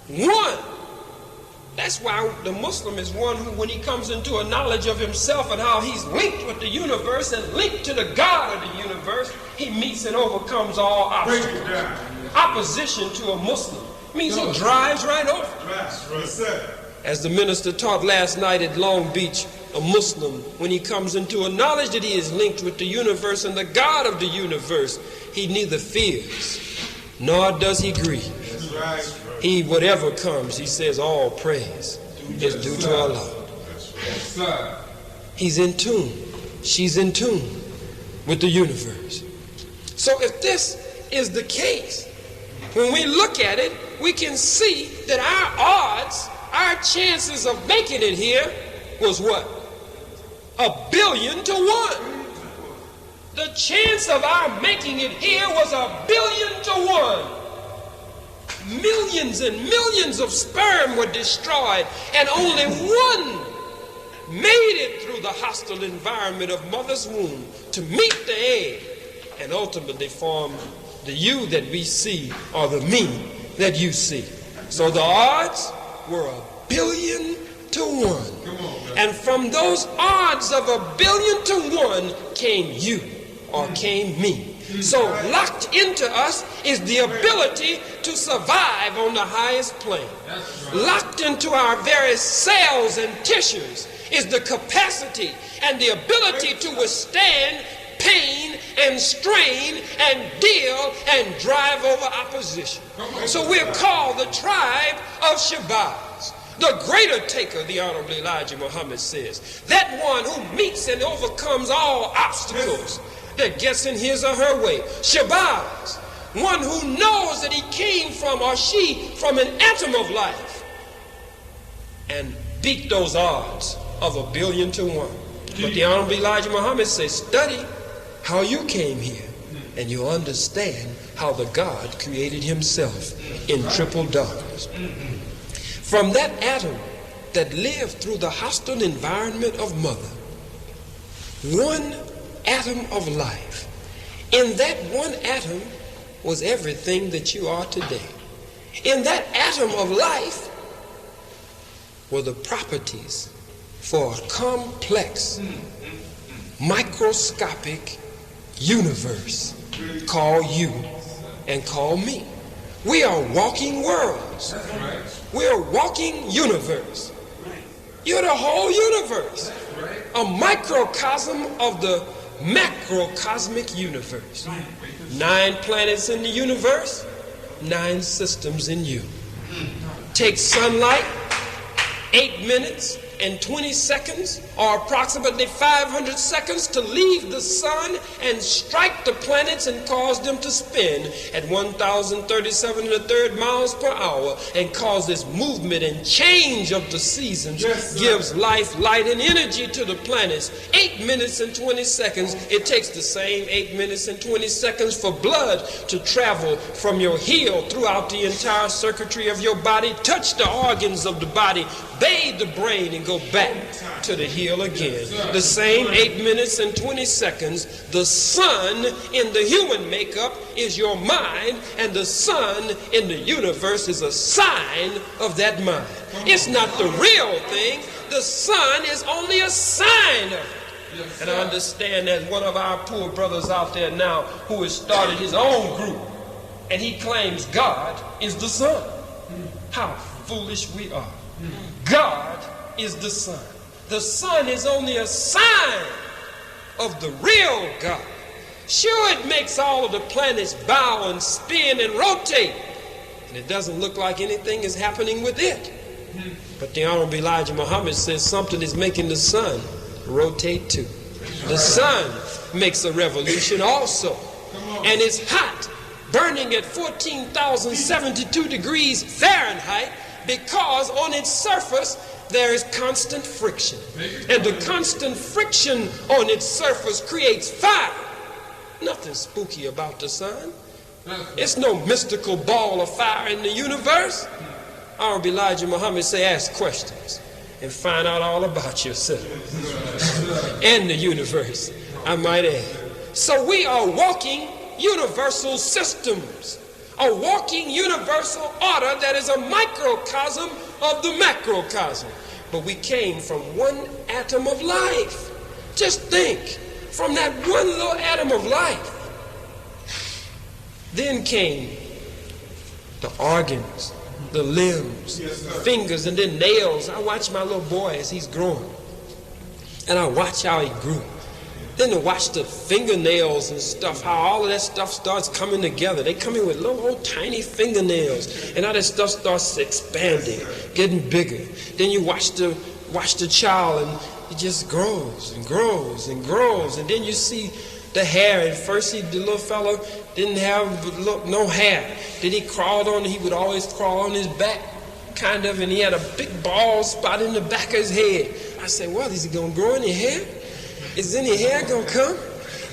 One. That's why the Muslim is one who, when he comes into a knowledge of himself and how he's linked with the universe and linked to the God of the universe, he meets and overcomes all obstacles. Opposition to a Muslim means he drives right over. As the minister taught last night at Long Beach, a Muslim, when he comes into a knowledge that he is linked with the universe and the God of the universe, he neither fears nor does he grieve. He, whatever comes, he says all praise is due to Allah. He's in tune. She's in tune with the universe. So if this is the case, when we look at it, we can see that our odds, our chances of making it here was what? 1 billion to 1. The chance of our making it here was 1 billion to 1. Millions and millions of sperm were destroyed, and only one made it through the hostile environment of mother's womb to meet the egg and ultimately form the you that we see, or the me that you see. So the odds were 1 billion to 1. And from those odds of 1 billion to 1 came you, or came me. So locked into us is the ability to survive on the highest plane. Locked into our very cells and tissues is the capacity and the ability to withstand pain and strain and deal and drive over opposition. So we're called the tribe of Shabazz. The greater taker, the Honorable Elijah Muhammad says, that one who meets and overcomes all obstacles that gets in his or her way. Shabazz, one who knows that he came from, or she, from an atom of life and beat those odds of 1 billion to 1. But the Honorable Elijah Muhammad says, study how you came here and you'll understand how the God created himself in triple darkness. From that atom that lived through the hostile environment of mother, one atom of life. In that one atom was everything that you are today. In that atom of life were the properties for a complex, microscopic universe called you and called me. We are walking worlds. We are a walking universe. You're the whole universe. A microcosm of the macrocosmic universe. 9 planets in the universe, 9 systems in you. Take sunlight, 8 minutes and 20 seconds, or approximately 500 seconds, to leave the sun and strike the planets and cause them to spin at 1,037 1/3 miles per hour, and cause this movement and change of the seasons. Gives life, light, and energy to the planets. 8 minutes and 20 seconds. It takes the same 8 minutes and 20 seconds for blood to travel from your heel throughout the entire circuitry of your body, touch the organs of the body, bathe the brain, and go back to the heel again. The same 8 minutes and 20 seconds. The sun in the human makeup is your mind, and the sun in the universe is a sign of that mind. It's not the real thing. The sun is only a sign of it. And I understand that one of our poor brothers out there now who has started his own group, and he claims God is the sun. How foolish we are. God is the sun. The sun is only a sign of the real God. Sure, it makes all of the planets bow and spin and rotate, and it doesn't look like anything is happening with it. But the Honorable Elijah Muhammad says something is making the sun rotate too. The sun makes a revolution also, and it's hot, burning at 14,072 degrees Fahrenheit, because on its surface there is constant friction, and the constant friction on its surface creates fire. Nothing spooky about the sun. It's no mystical ball of fire in the universe. Honorable Elijah Muhammad say, ask questions and find out all about yourself and the universe, I might add. So we are walking universal systems, a walking universal order that is a microcosm of the macrocosm. But we came from one atom of life. Just think, from that one little atom of life. Then came the organs, the limbs, fingers, and then nails. I watch my little boy as he's growing, and I watch how he grew. Then to watch the fingernails and stuff, how all of that stuff starts coming together. They come in with little old tiny fingernails, and how that stuff starts expanding, getting bigger. Then you watch the child, and it just grows and grows and grows. And then you see the hair. At first, the little fellow didn't have no hair. Then he would always crawl on his back, kind of, and he had a big bald spot in the back of his head. I said, well, is he going to grow any hair? Is any hair going to come?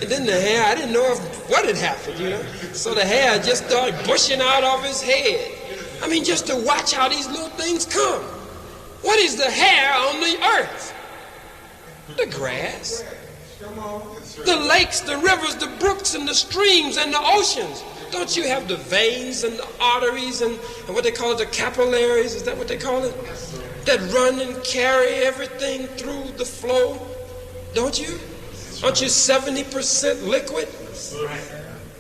And then the hair, I didn't know what had happened, you know. So the hair just started bushing out of his head. I mean, just to watch how these little things come. What is the hair on the earth? The grass. The lakes, the rivers, the brooks, and the streams, and the oceans. Don't you have the veins and the arteries and what they call it, the capillaries? Is that what they call it? That run and carry everything through the flow. Don't you? Aren't you 70% liquid?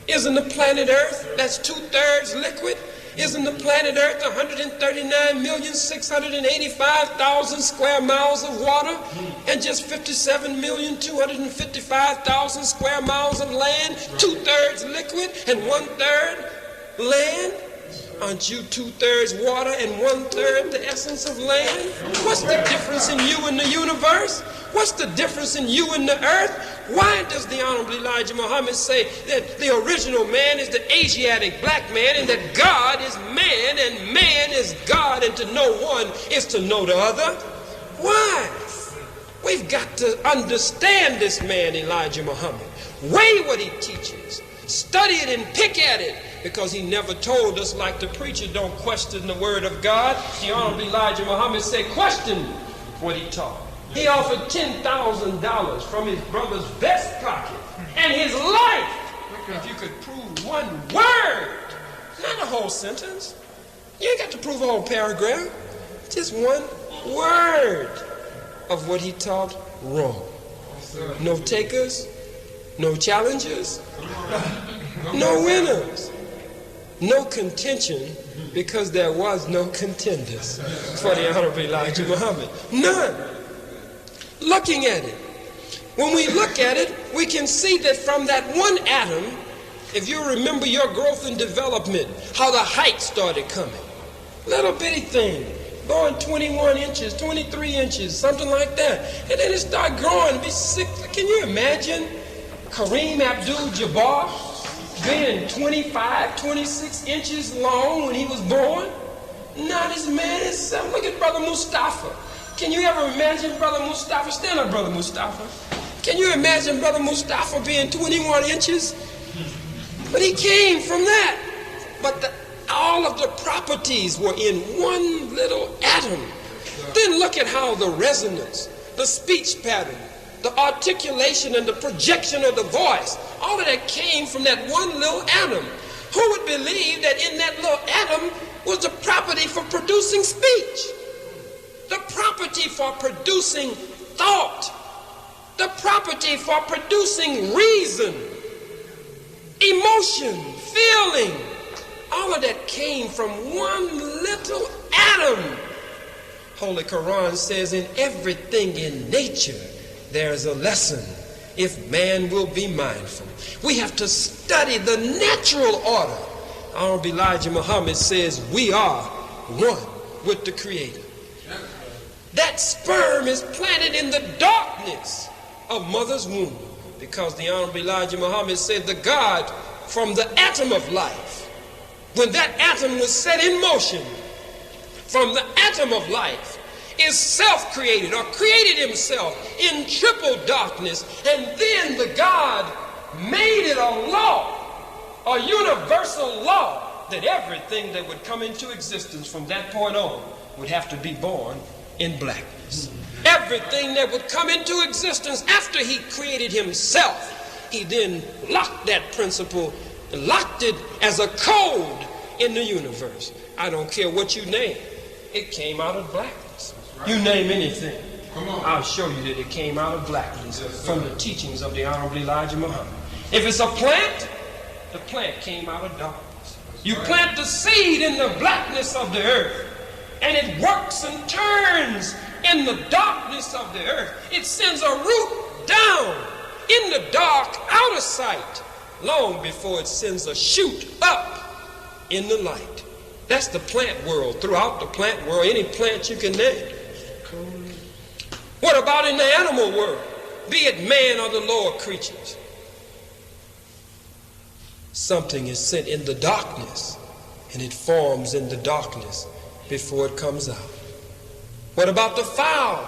Isn't the planet Earth, that's 2/3 liquid? Isn't the planet Earth 139,685,000 square miles of water and just 57,255,000 square miles of land? 2/3 liquid and 1/3 land? Aren't you 2/3 water and 1/3 the essence of land? What's the difference in you and the universe? What's the difference in you and the earth? Why does the Honorable Elijah Muhammad say that the original man is the Asiatic black man, and that God is man and man is God, and to know one is to know the other? Why? We've got to understand this man, Elijah Muhammad. Weigh what he teaches. Study it and pick at it, because he never told us, like the preacher, don't question the word of God. The Honorable Elijah Muhammad said, question what he taught. He offered $10,000 from his brother's vest pocket and his life if you could prove one word, not a whole sentence. You ain't got to prove a whole paragraph, just one word of what he taught wrong. No takers, no challengers, no winners, no contention, because there was no contenders for the Honorable Elijah Muhammad. None. Looking at it, when we look at it, we can see that from that one atom, if you remember your growth and development, how the height started coming. Little bitty thing, going 21 inches, 23 inches, something like that. And then it started growing, be sick. Can you imagine Khalid Abdul being 25, 26 inches long when he was born? Now this man is 7. Look at Brother Mustafa. Can you ever imagine Brother Mustafa? Stand up, Brother Mustafa. Can you imagine Brother Mustafa being 21 inches? But he came from that. But all of the properties were in one little atom. Then look at how the resonance, the speech pattern, the articulation and the projection of the voice, all of that came from that one little atom. Who would believe that in that little atom was the property for producing speech? The property for producing thought, the property for producing reason, emotion, feeling. All of that came from one little atom. Holy Quran says in everything in nature there is a lesson if man will be mindful. We have to study the natural order. Honorable Elijah Muhammad says we are one with the Creator. That sperm is planted in the darkness of mother's womb, because the Honorable Elijah Muhammad said the God from the atom of life, when that atom was set in motion, from the atom of life, is self-created or created himself in triple darkness, and then the God made it a law, a universal law, that everything that would come into existence from that point on would have to be born in blackness. Everything that would come into existence after he created himself, he then locked that principle, locked it as a code in the universe. I don't care what you name, it came out of blackness. You name anything, I'll show you that it came out of blackness from the teachings of the Honorable Elijah Muhammad. If it's a plant, the plant came out of darkness. You plant the seed in the blackness of the earth, and it works and turns in the darkness of the earth. It sends a root down in the dark, out of sight, long before it sends a shoot up in the light. That's the plant world. Throughout the plant world, any plant you can name. What about in the animal world? Be it man or the lower creatures. Something is sent in the darkness, and it forms in the darkness before it comes out. What about the fowl?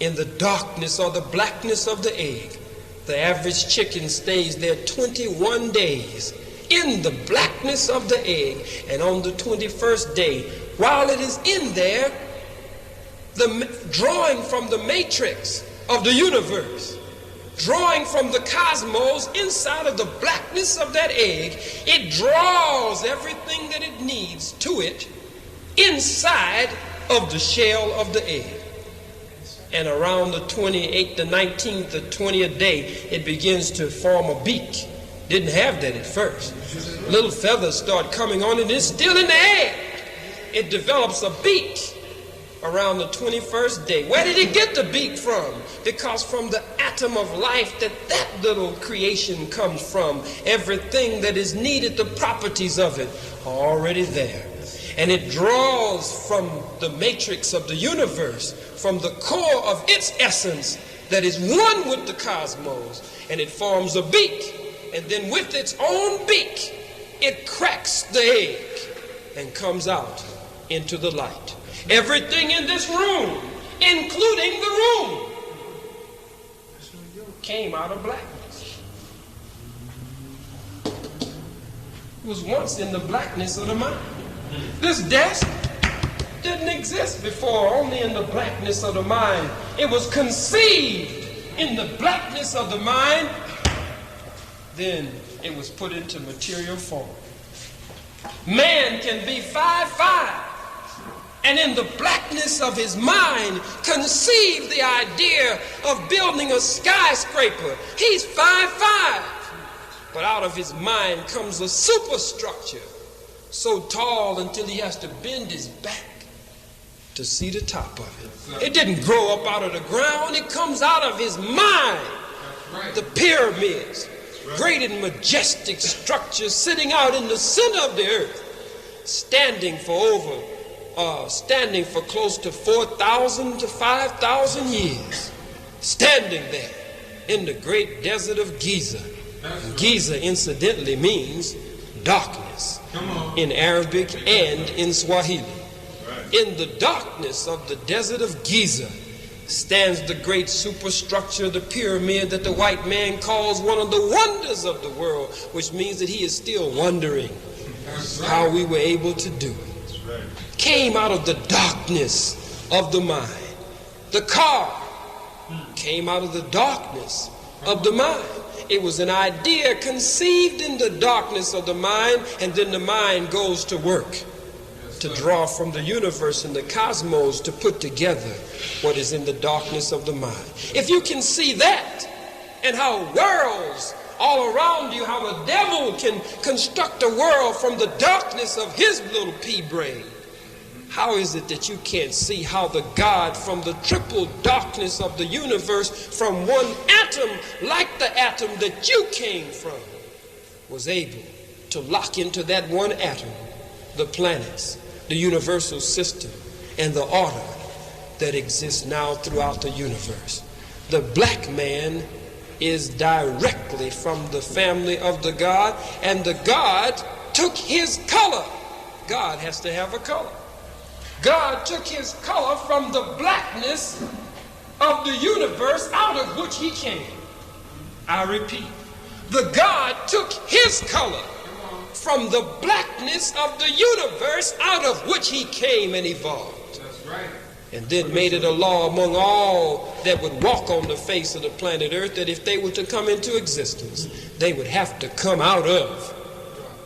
In the darkness or the blackness of the egg, the average chicken stays there 21 days in the blackness of the egg, and on the 21st day, while it is in there, drawing from the matrix of the universe, drawing from the cosmos inside of the blackness of that egg, it draws everything that it needs to it inside of the shell of the egg. And around the 28th, the 19th, the 20th day, it begins to form a beak. Didn't have that at first. Little feathers start coming on it. It's still in the egg. It develops a beak around the 21st day. Where did it get the beak from? Because from the atom of life that little creation comes from, everything that is needed, the properties of it are already there. And it draws from the matrix of the universe, from the core of its essence that is one with the cosmos, and it forms a beak. And then with its own beak, it cracks the egg and comes out into the light. Everything in this room, including the room, came out of blackness. It was once in the blackness of the mind. This desk didn't exist before, only in the blackness of the mind. It was conceived in the blackness of the mind. Then it was put into material form. Man can be 5'5", and in the blackness of his mind conceive the idea of building a skyscraper. He's 5'5", but out of his mind comes a superstructure so tall until he has to bend his back to see the top of it. It didn't grow up out of the ground. It comes out of his mind. The pyramids, great and majestic structures sitting out in the center of the earth, standing for close to 4,000 to 5,000 years, standing there in the great desert of Giza. Giza, incidentally, means darkness in Arabic and in Swahili. In the darkness of the desert of Giza stands the great superstructure, the pyramid that the white man calls one of the wonders of the world, which means that he is still wondering how we were able to do it. Came out of the darkness of the mind. The car came out of the darkness of the mind. It was an idea conceived in the darkness of the mind, and then the mind goes to work to draw from the universe and the cosmos to put together what is in the darkness of the mind. If you can see that, and how worlds all around you, how the devil can construct a world from the darkness of his little pea brain, How is it that you can't see how the God from the triple darkness of the universe, from one atom like the atom that you came from, was able to lock into that one atom the planets, the universal system, and the order that exists now throughout the universe? The black man is directly from the family of the God, and the God took his color. God has to have a color. God took his color from the blackness of the universe out of which he came. I repeat, the God took his color from the blackness of the universe out of which he came and evolved. That's right. And then made it a law among all that would walk on the face of the planet Earth that if they were to come into existence, they would have to come out of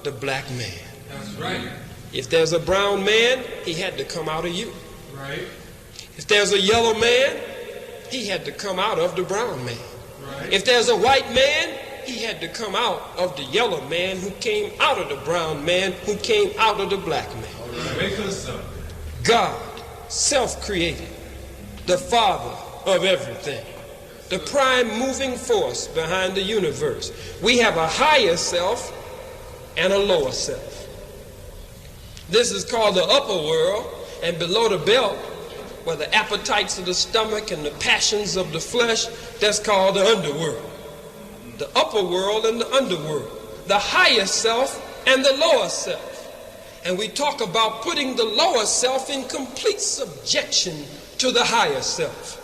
the black man. That's right. If there's a brown man, he had to come out of you. Right. If there's a yellow man, he had to come out of the brown man. Right. If there's a white man, he had to come out of the yellow man who came out of the brown man who came out of the black man. All right. Make us something. God, self-created, the father of everything, the prime moving force behind the universe. We have a higher self and a lower self. This is called the upper world, and below the belt, where the appetites of the stomach and the passions of the flesh, that's called the underworld. The upper world and the underworld, the higher self and the lower self. And we talk about putting the lower self in complete subjection to the higher self.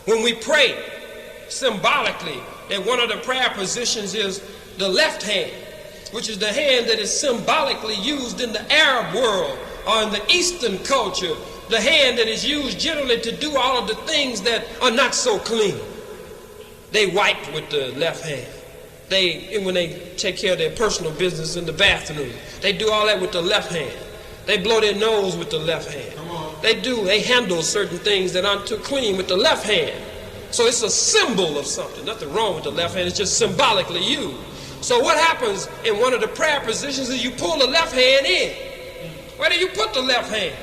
When we pray symbolically, that one of the prayer positions is the left hand, which is the hand that is symbolically used in the Arab world or in the Eastern culture, the hand that is used generally to do all of the things that are not so clean. They wipe with the left hand. When they take care of their personal business in the bathroom, they do all that with the left hand. They blow their nose with the left hand. They handle certain things that aren't too clean with the left hand. So it's a symbol of something. Nothing wrong with the left hand, it's just symbolically used. So what happens in one of the prayer positions is you pull the left hand in. Where do you put the left hand?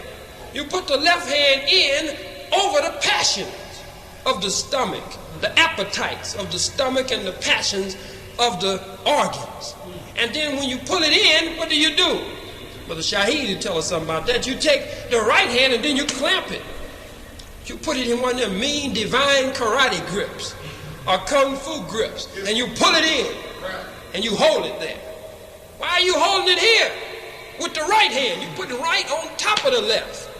You put the left hand in over the passions of the stomach, the appetites of the stomach and the passions of the organs. And then when you pull it in, what do? Brother Shaheed will tell us something about that. You take the right hand and then you clamp it. You put it in one of them mean divine karate grips or kung fu grips, and you pull it in and you hold it there. Why are you holding it here with the right hand? You put it right on top of the left.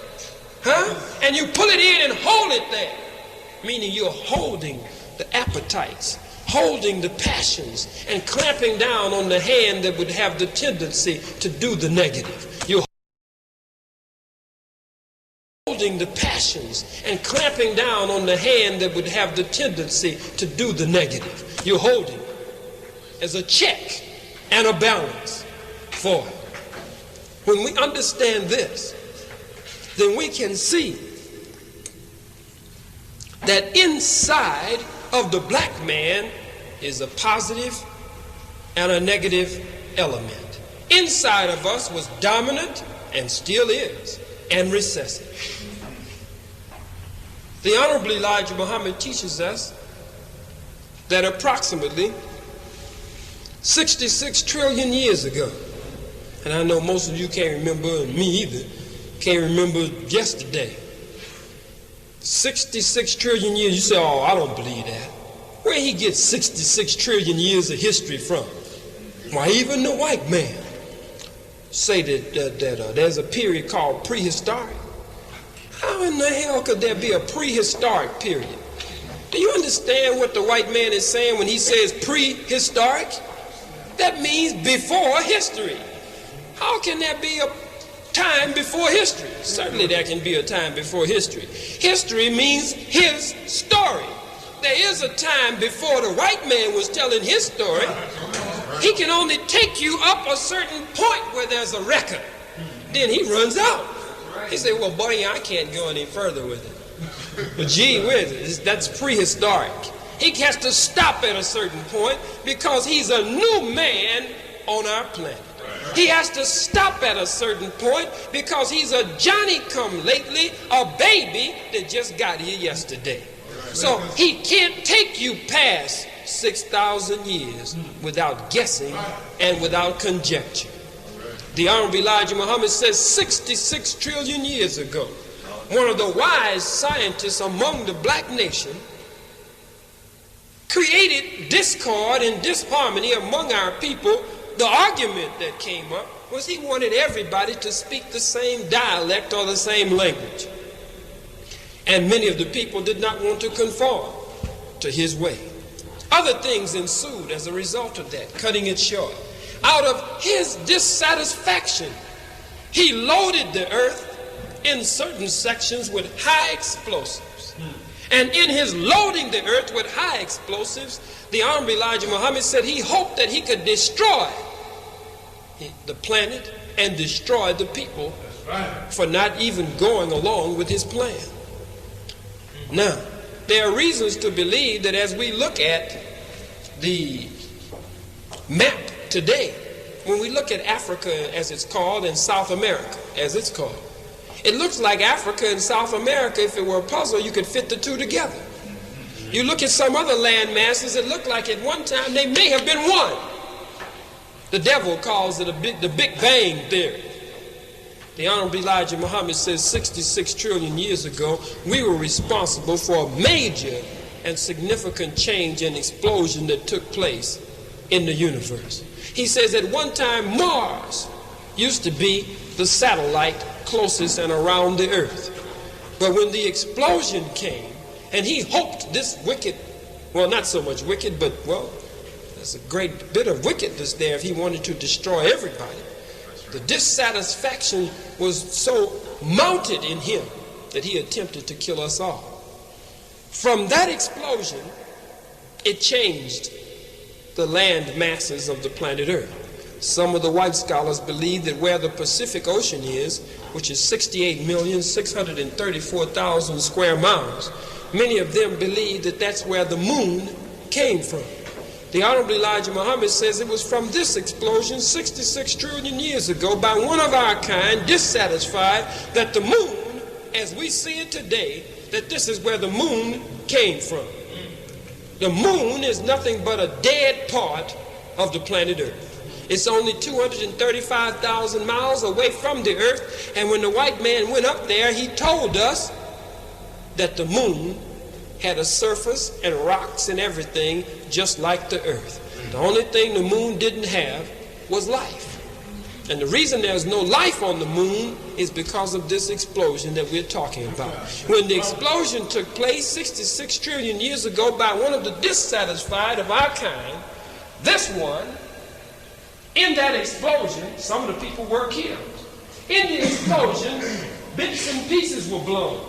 And you pull it in and hold it there. Meaning you're holding the appetites, holding the passions, and clamping down on the hand that would have the tendency to do the negative. You're holding the passions and clamping down on the hand that would have the tendency to do the negative. You're holding as a check and a balance for it. When we understand this, then we can see that inside of the black man is a positive and a negative element. Inside of us was dominant and still is, and recessive. The Honorable Elijah Muhammad teaches us that approximately 66 trillion years ago, and I know most of you can't remember, and me either, can't remember yesterday. 66 trillion years, you say, oh, I don't believe that. Where he gets 66 trillion years of history from? Why, even the white man say that there's a period called prehistoric. How in the hell could there be a prehistoric period? Do you understand what the white man is saying when he says prehistoric? That means before history. How can there be a time before history? Certainly there can be a time before history. History means his story. There is a time before the white man was telling his story. He can only take you up a certain point where there's a record. Then he runs out. He said, well, boy, I can't go any further with it. But gee whiz, that's prehistoric. He has to stop at a certain point because he's a new man on our planet. He has to stop at a certain point because he's a Johnny-come-lately, a baby that just got here yesterday. So he can't take you past 6,000 years without guessing and without conjecture. The Honorable Elijah Muhammad says 66 trillion years ago, one of the wise scientists among the black nation created discord and disharmony among our people. The argument that came up was he wanted everybody to speak the same dialect or the same language. And many of the people did not want to conform to his way. Other things ensued as a result of that, cutting it short. Out of his dissatisfaction, he loaded the earth in certain sections with high explosives. And in his loading the earth with high explosives, the Honorable Elijah Muhammad said he hoped that he could destroy the planet and destroy the people for not even going along with his plan. Now, there are reasons to believe that as we look at the map today, when we look at Africa as it's called and South America as it's called, it looks like Africa and South America, if it were a puzzle, you could fit the two together. You look at some other land masses, it looked like at one time they may have been one. The devil calls it the Big Bang Theory. The Honorable Elijah Muhammad says 66 trillion years ago, we were responsible for a major and significant change and explosion that took place in the universe. He says at one time Mars used to be the satellite closest and around the earth. But when the explosion came, and he hoped this wicked, well, not so much wicked, but, well, there's a great bit of wickedness there if he wanted to destroy everybody. The dissatisfaction was so mounted in him that he attempted to kill us all. From that explosion, it changed the land masses of the planet Earth. Some of the white scholars believe that where the Pacific Ocean is, which is 68,634,000 square miles, many of them believe that that's where the moon came from. The Honorable Elijah Muhammad says it was from this explosion 66 trillion years ago by one of our kind, dissatisfied that the moon, as we see it today, that this is where the moon came from. The moon is nothing but a dead part of the planet Earth. It's only 235,000 miles away from the earth, and when the white man went up there, he told us that the moon had a surface and rocks and everything just like the earth. The only thing the moon didn't have was life. And the reason there's no life on the moon is because of this explosion that we're talking about. When the explosion took place 66 trillion years ago by one of the dissatisfied of our kind, this one, in that explosion, some of the people were killed. In the explosion, bits and pieces were blown.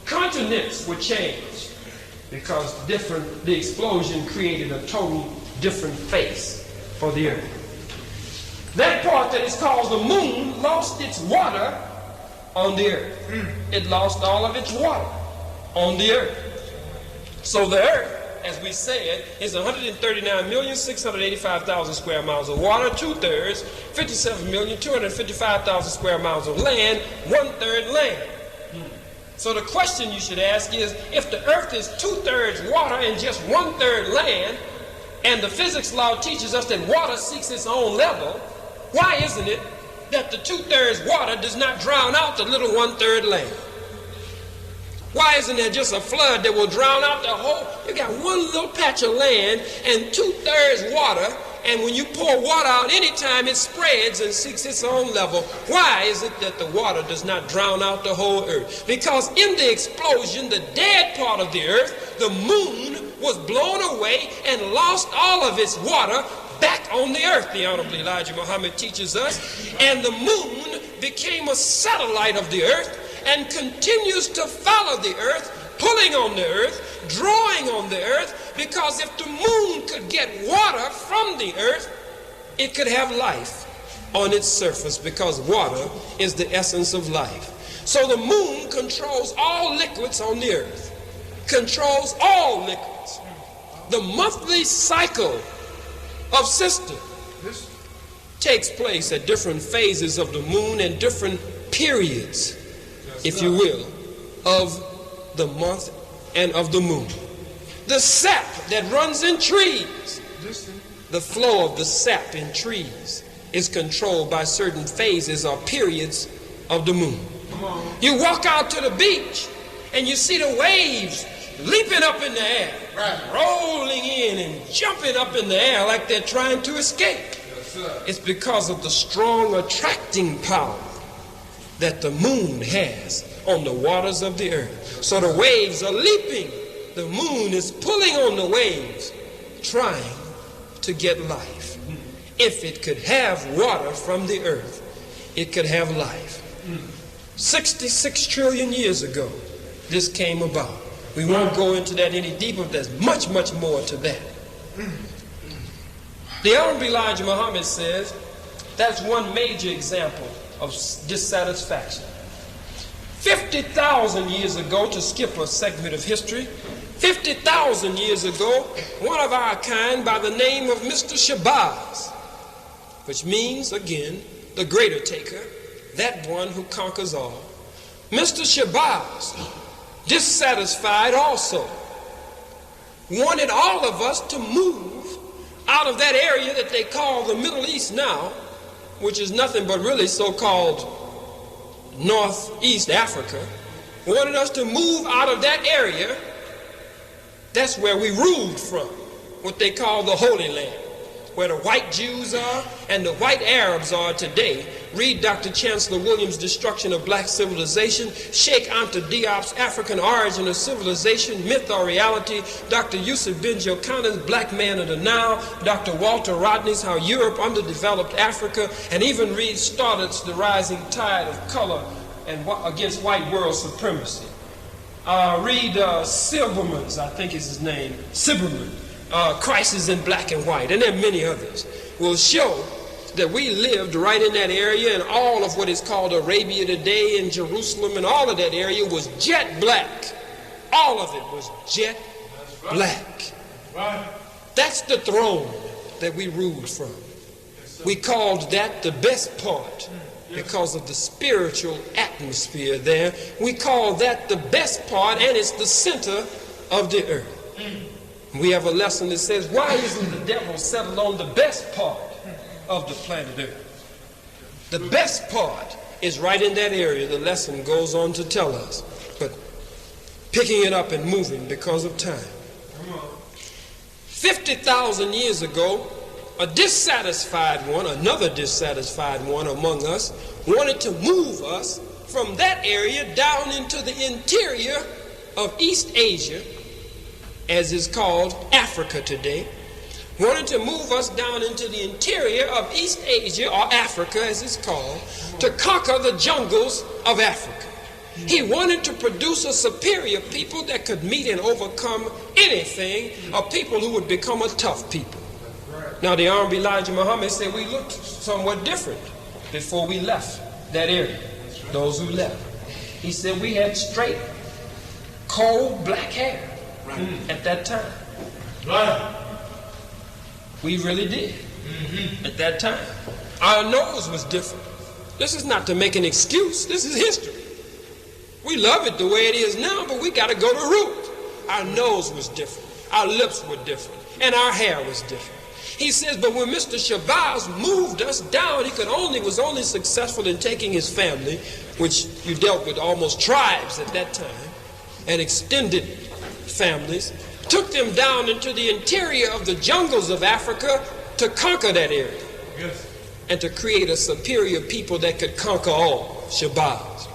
Continents were changed because the explosion created a total different face for the earth. That part that is called the moon lost its water on the earth. It lost all of its water on the earth. So the earth, as we said, is 139,685,000 square miles of water, 2/3, 57,255,000 square miles of land, 1/3 land. So the question you should ask is, if the earth is 2/3 water and just 1/3 land, and the physics law teaches us that water seeks its own level, why isn't it that the 2/3 water does not drown out the little 1/3 land? Why isn't there just a flood that will drown out the whole? You got one little patch of land and 2/3 water, and when you pour water out anytime it spreads and seeks its own level. Why is it that the water does not drown out the whole earth? Because in the explosion, the dead part of the earth, the moon, was blown away and lost all of its water back on the earth, the Honorable Elijah Muhammad teaches us, and the moon became a satellite of the earth and continues to follow the earth, pulling on the earth, drawing on the earth, because if the moon could get water from the earth, it could have life on its surface, because water is the essence of life. So the moon controls all liquids on the earth, controls all liquids. The monthly cycle of system takes place at different phases of the moon and different periods, if you will, of the month and of the moon. The sap that runs in trees, the flow of the sap in trees is controlled by certain phases or periods of the moon. You walk out to the beach and you see the waves leaping up in the air, rolling in and jumping up in the air like they're trying to escape. It's because of the strong attracting power that the moon has on the waters of the earth. So the waves are leaping. The moon is pulling on the waves, trying to get life. If it could have water from the earth, it could have life. 66 trillion years ago, this came about. We won't go into that any deeper. There's much, much more to that. The Honorable Elijah Muhammad says that's one major example of dissatisfaction. 50,000 years ago, to skip a segment of history, 50,000 years ago, one of our kind by the name of Mr. Shabazz, which means, again, the greater taker, that one who conquers all. Mr. Shabazz, dissatisfied also, wanted all of us to move out of that area that they call the Middle East now, which is nothing but really so-called Northeast Africa, wanted us to move out of that area. That's where we ruled from, what they call the Holy Land, where the white Jews are and the white Arabs are today. Read Dr. Chancellor Williams' Destruction of Black Civilization, Sheikh Anta Diop's African Origin of Civilization, Myth or Reality, Dr. Yusuf bin Jochanan's Black Man of the Nile, Dr. Walter Rodney's How Europe Underdeveloped Africa, and even read Stoddard's The Rising Tide of Color and Against White World Supremacy. Read Silberman's, I think is his name, Silberman, Crisis in Black and White, and there are many others, will show that we lived right in that area, and all of what is called Arabia today and Jerusalem and all of that area was jet black. All of it was jet black. That's the throne that we ruled from. We called that the best part because of the spiritual atmosphere there. We call that the best part, and it's the center of the earth. We have a lesson that says, why isn't the devil settled on the best part of the planet Earth? The best part is right in that area. The lesson goes on to tell us, but picking it up and moving because of time. 50,000 years ago, a dissatisfied one, another dissatisfied one among us, wanted to move us from that area down into the interior of East Asia, as is called Africa today. Wanted to move us down into the interior of East Asia, or Africa as it's called, to conquer the jungles of Africa. He wanted to produce a superior people that could meet and overcome anything, a people who would become a tough people. Now the Honorable Elijah Muhammad said we looked somewhat different before we left that area, those who left. He said we had straight, cold black hair at that time. We really did at that time. Our nose was different. This is not to make an excuse. This is history. We love it the way it is now, but we got to go to root. Our nose was different. Our lips were different. And our hair was different. He says, but when Mr. Shabazz moved us down, he was only successful in taking his family, which you dealt with almost tribes at that time, and extended families, took them down into the interior of the jungles of Africa to conquer that area. Yes. And to create a superior people that could conquer all, Shabazz.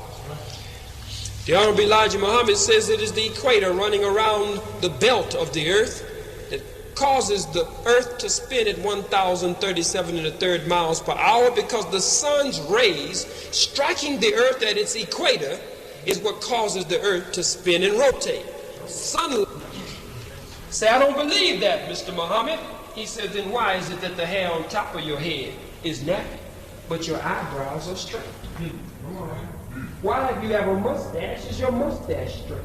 The Honorable Elijah Muhammad says it is the equator running around the belt of the earth that causes the earth to spin at 1,037 1/3 miles per hour, because the sun's rays striking the earth at its equator is what causes the earth to spin and rotate. Sunlight. Say, I don't believe that, Mr. Muhammad. He said, then why is it that the hair on top of your head is nappy, but your eyebrows are straight? Why, if you have a mustache, is your mustache straight?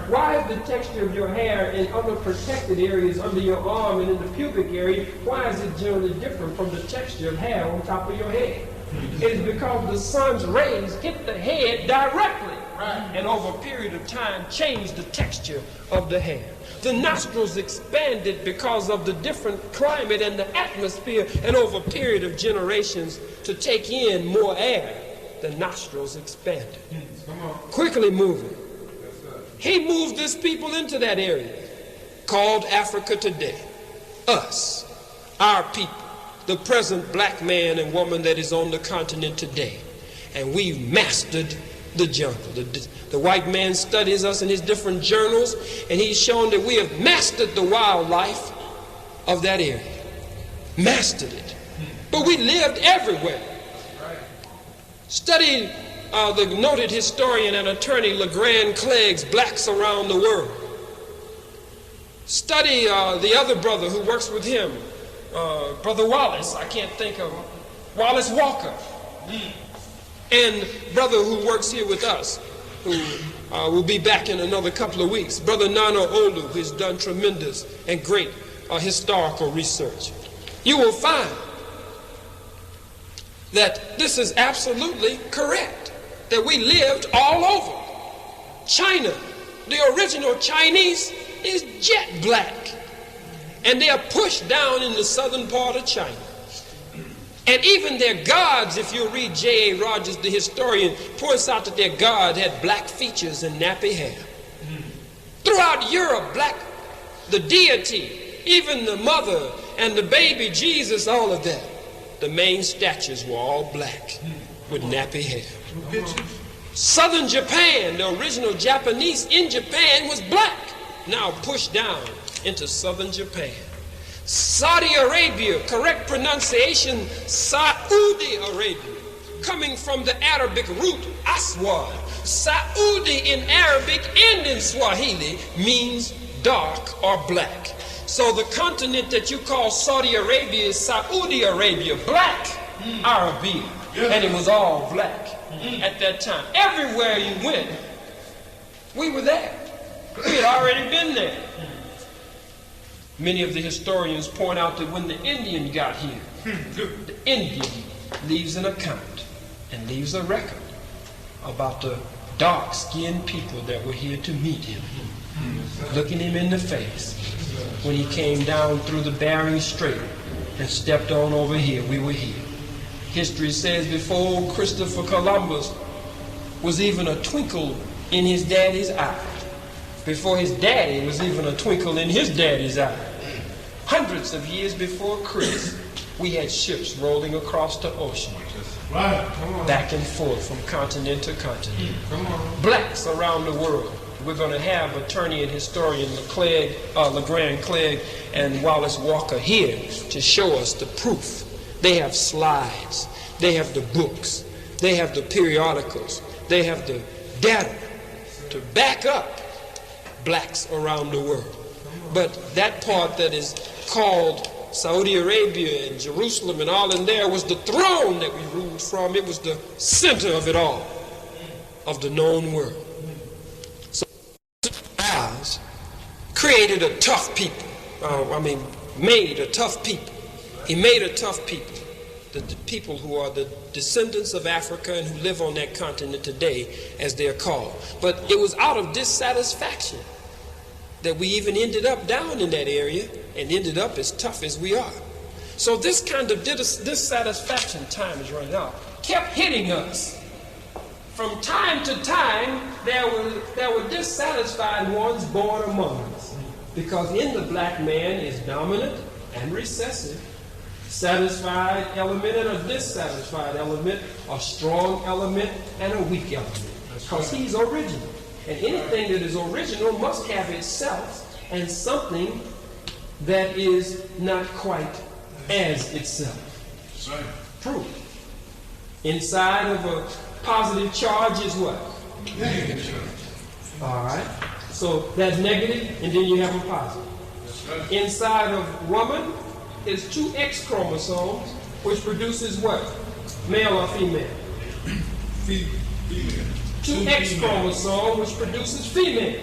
Why is the texture of your hair in other protected areas under your arm and in the pubic area, why is it generally different from the texture of hair on top of your head? It is because the sun's rays hit the head directly and over a period of time change the texture of the hair. The nostrils expanded because of the different climate and the atmosphere, and over a period of generations to take in more air, the nostrils expanded. Quickly moving. He moved his people into that area called Africa today. Us, our people, the present black man and woman that is on the continent today. And we've mastered the jungle. The white man studies us in his different journals, and he's shown that we have mastered the wildlife of that area. Mastered it. But we lived everywhere. Study the noted historian and attorney LeGrand Clegg's Blacks Around the World. Study the other brother who works with him, Brother Wallace, I can't think of him, Wallace Walker. And brother who works here with us, who will be back in another couple of weeks, Brother Nana Olu, who's done tremendous and great historical research. You will find that this is absolutely correct, that we lived all over. China, the original Chinese, is jet black, and they are pushed down in the southern part of China. And even their gods, if you read J.A. Rogers, the historian, points out that their god had black features and nappy hair. Throughout Europe, black, the deity, even the mother and the baby Jesus, all of that, the main statues were all black with nappy hair. Southern Japan, the original Japanese in Japan was black, now pushed down into southern Japan. Saudi Arabia, correct pronunciation, Saudi Arabia, coming from the Arabic root Aswad. Saudi in Arabic and in Swahili means dark or black. So the continent that you call Saudi Arabia is Saudi Arabia, black Arabia, and it was all black at that time. Everywhere you went, we were there. We had already been there. Many of the historians point out that when the Indian got here, the Indian leaves an account and leaves a record about the dark-skinned people that were here to meet him, looking him in the face. When he came down through the Bering Strait and stepped on over here, we were here. History says before Christopher Columbus was even a twinkle in his daddy's eye, before his daddy was even a twinkle in his daddy's eye, hundreds of years before Chris, we had ships rolling across the ocean, back and forth from continent to continent. Blacks around the world. We're going to have attorney and historian LeGrand Clegg and Wallace Walker here to show us the proof. They have slides, they have the books, they have the periodicals, they have the data to back up blacks around the world. But that part that is called Saudi Arabia and Jerusalem and all in there was the throne that we ruled from. It was the center of it all, of the known world. So created a tough people. Made a tough people. He made a tough people. The people who are the descendants of Africa and who live on that continent today, as they're called. But it was out of dissatisfaction that we even ended up down in that area and ended up as tough as we are. So this kind of dissatisfaction, time is running out, kept hitting us. From time to time, there were dissatisfied ones born among us. Because in the black man is dominant and recessive, satisfied element and a dissatisfied element, a strong element and a weak element. Because he's original. And anything that is original must have itself and something that is not quite as itself. True. Inside of a positive charge is what? Negative. All right. So that's negative, and then you have a positive. Inside of woman is 2 X chromosomes, which produces what? Male or female? Female. 2 X chromosome, which produces female.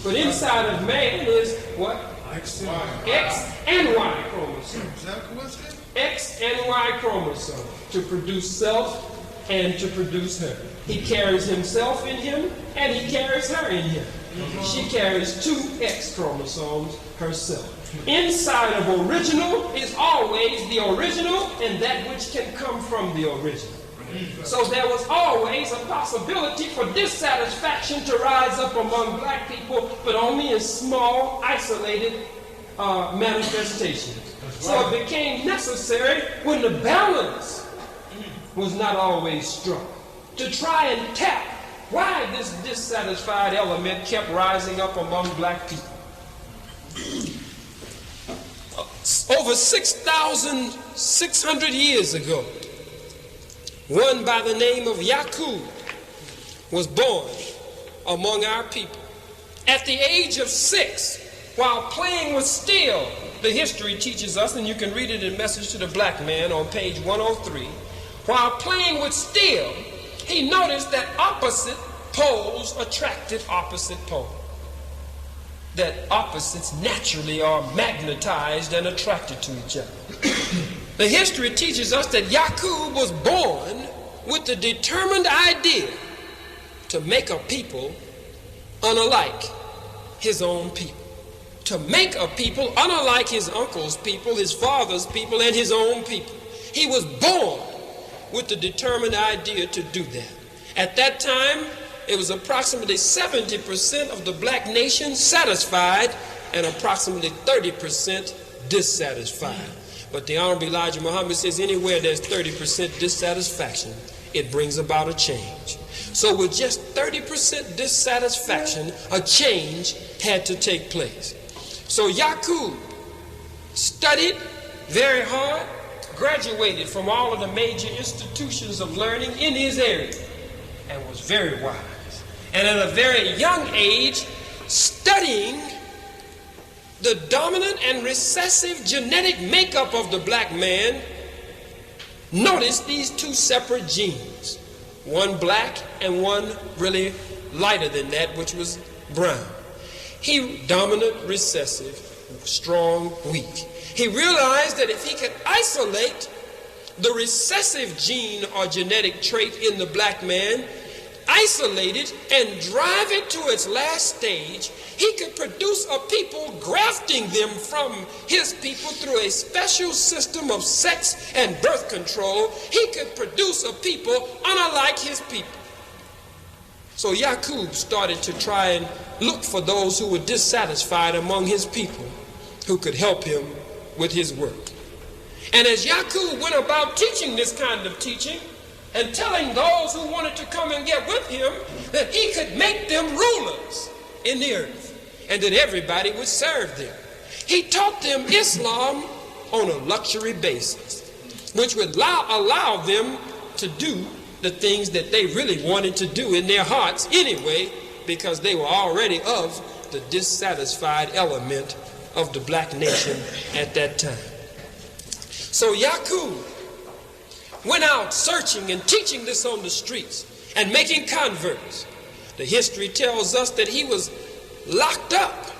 But inside of man is what? X and Y. X and Y chromosome. Exactly what's it? X and Y chromosome to produce self and to produce her. He carries himself in him and he carries her in him. She carries 2 X chromosomes herself. Inside of original is always the original and that which can come from the original. So there was always a possibility for dissatisfaction to rise up among black people, but only in small, isolated manifestations. So it became necessary when the balance was not always struck to try and tap why this dissatisfied element kept rising up among black people. Over 6,600 years ago, one by the name of Yaqub was born among our people. At the age of 6, while playing with steel, the history teaches us, and you can read it in Message to the Black Man on page 103, while playing with steel, he noticed that opposite poles attracted opposite poles. That opposites naturally are magnetized and attracted to each other. The history teaches us that Yaqub was born with the determined idea to make a people unlike his own people. To make a people unlike his uncle's people, his father's people, and his own people. He was born with the determined idea to do that. At that time, it was approximately 70% of the black nation satisfied and approximately 30% dissatisfied. But the Honorable Elijah Muhammad says anywhere there's 30% dissatisfaction, it brings about a change. So with just 30% dissatisfaction, a change had to take place. So Yaqub studied very hard, graduated from all of the major institutions of learning in his area, and was very wise. And at a very young age, studying the dominant and recessive genetic makeup of the black man, noticed these 2 separate genes, one black and one really lighter than that, which was brown. He dominant, recessive, strong, weak. He realized that if he could isolate the recessive gene or genetic trait in the black man, isolate it and drive it to its last stage, he could produce a people, grafting them from his people through a special system of sex and birth control. He could produce a people unlike his people. So Yaqub started to try and look for those who were dissatisfied among his people who could help him with his work. And as Yaqub went about teaching this kind of teaching and telling those who wanted to come and get with him that he could make them rulers in the earth and that everybody would serve them, he taught them Islam on a luxury basis, which would allow them to do the things that they really wanted to do in their hearts anyway, because they were already of the dissatisfied element of the black nation at that time. So Yaqub went out searching and teaching this on the streets and making converts. The history tells us that he was locked up,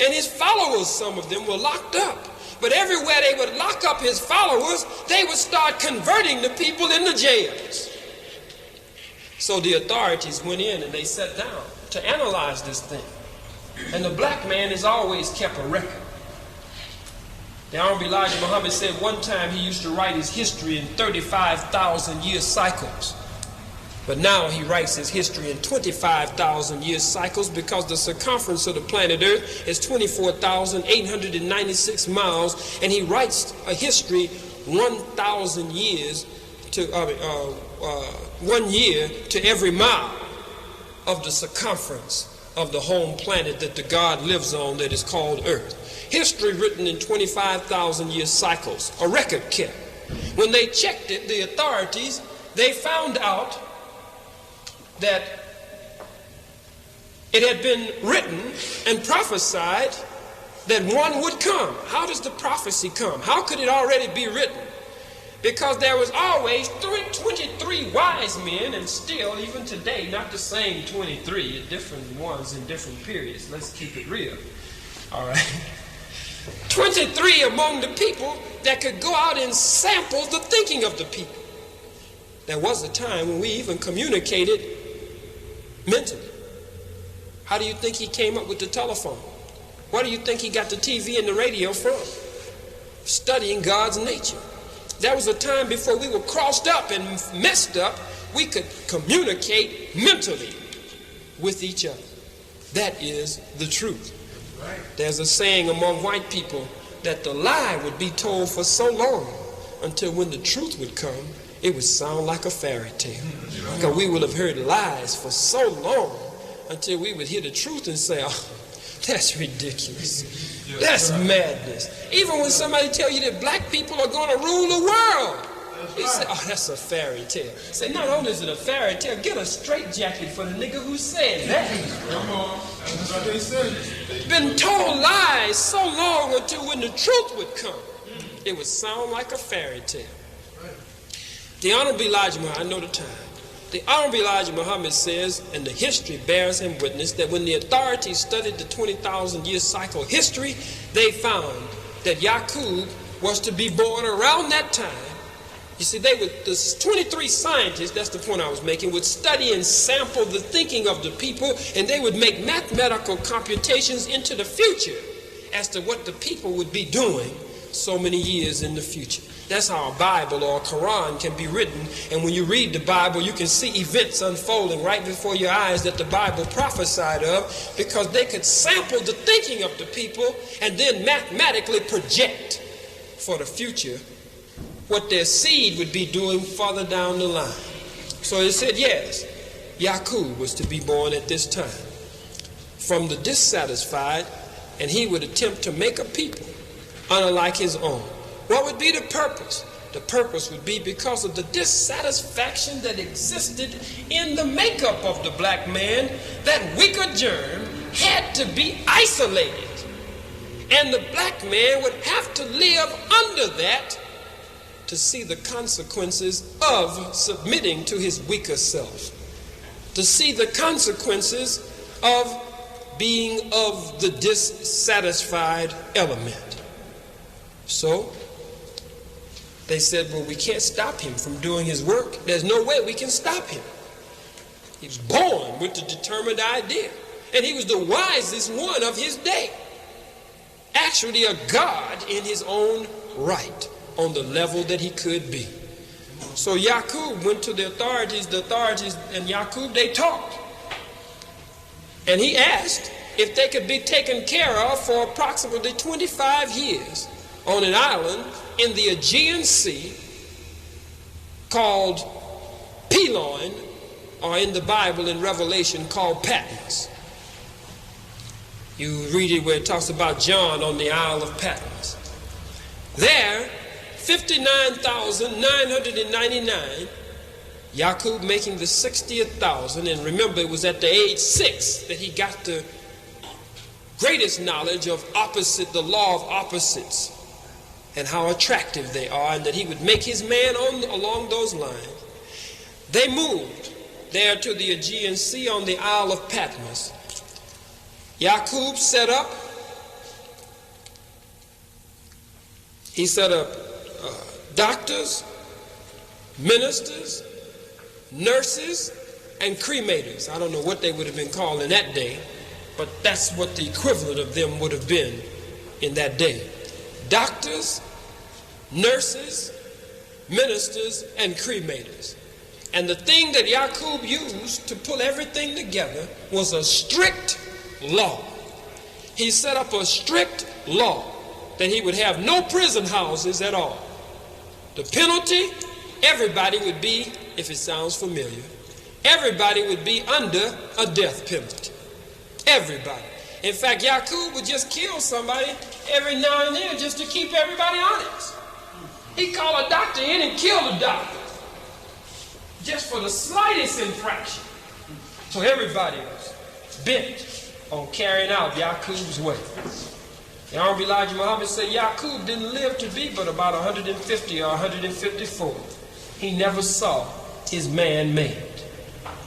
and his followers, some of them, were locked up. But everywhere they would lock up his followers, they would start converting the people in the jails. So the authorities went in and they sat down to analyze this thing. And the black man has always kept a record. The Honorable Elijah Muhammad said one time he used to write his history in 35,000 year cycles. But now he writes his history in 25,000 year cycles, because the circumference of the planet Earth is 24,896 miles, and he writes a history 1,000 years to 1 year to every mile of the circumference of the home planet that the God lives on, that is called Earth. History written in 25,000 year cycles, a record kept. When they checked it, the authorities, they found out that it had been written and prophesied that one would come. How does the prophecy come? How could it already be written? Because there was always 23 wise men, and still, even today, not the same 23, different ones in different periods. Let's keep it real. All right. 23 among the people that could go out and sample the thinking of the people. There was a time when we even communicated mentally. How do you think he came up with the telephone? Where do you think he got the TV and the radio from? Studying God's nature. There was a time before we were crossed up and messed up, we could communicate mentally with each other. That is the truth. Right. There's a saying among white people that the lie would be told for so long until when the truth would come, it would sound like a fairy tale. Because we would have heard lies for so long until we would hear the truth and say, oh, that's ridiculous. That's madness. Even when somebody tell you that black people are going to rule the world, you say, oh, that's a fairy tale. Say, not only is it a fairy tale, get a straight jacket for the nigga who said that. Come on. That's what they said. Been told lies so long until when the truth would come, it would sound like a fairy tale. The Honorable Elijah Muhammad, I know the time. The Honorable Elijah Muhammad says, and the history bears him witness, that when the authorities studied the 20,000 year cycle history, they found that Yaqub was to be born around that time. You see, the 23 scientists, that's the point I was making, would study and sample the thinking of the people, and they would make mathematical computations into the future as to what the people would be doing so many years in the future. That's how a Bible or a Quran can be written, and when you read the Bible, you can see events unfolding right before your eyes that the Bible prophesied of, because they could sample the thinking of the people and then mathematically project for the future what their seed would be doing further down the line. So it said, yes, Yaqub was to be born at this time from the dissatisfied, and he would attempt to make a people unlike his own. What would be the purpose? The purpose would be because of the dissatisfaction that existed in the makeup of the black man. That weaker germ had to be isolated, and the black man would have to live under that to see the consequences of submitting to his weaker self, to see the consequences of being of the dissatisfied element. So they said, well, we can't stop him from doing his work. There's no way we can stop him. He was born with the determined idea, and he was the wisest one of his day. Actually a god in his own right, on the level that he could be. So Yaqub went to the authorities and Yaqub, they talked. And he asked if they could be taken care of for approximately 25 years on an island in the Aegean Sea called Pelon, or in the Bible in Revelation called Patmos. You read it where it talks about John on the Isle of Patmos. There, 59,999, Yaqub making the 60th thousand, and remember it was at the age 6 that he got the greatest knowledge of the law of opposites and how attractive they are, and that he would make his man along those lines. They moved there to the Aegean Sea on the Isle of Patmos. Yaqub set up doctors, ministers, nurses, and cremators. I don't know what they would have been called in that day, but that's what the equivalent of them would have been in that day. Doctors, nurses, ministers, and cremators. And the thing that Yaqub used to pull everything together was a strict law. He set up a strict law that he would have no prison houses at all. The penalty, everybody would be, if it sounds familiar, everybody would be under a death penalty. Everybody. In fact, Yaqub would just kill somebody every now and then just to keep everybody honest. He'd call a doctor in and kill the doctor just for the slightest infraction. So everybody was bent on carrying out Yaqub's way. The Honorable Elijah Muhammad said Yaqub didn't live to be but about 150 or 154. He never saw his man made.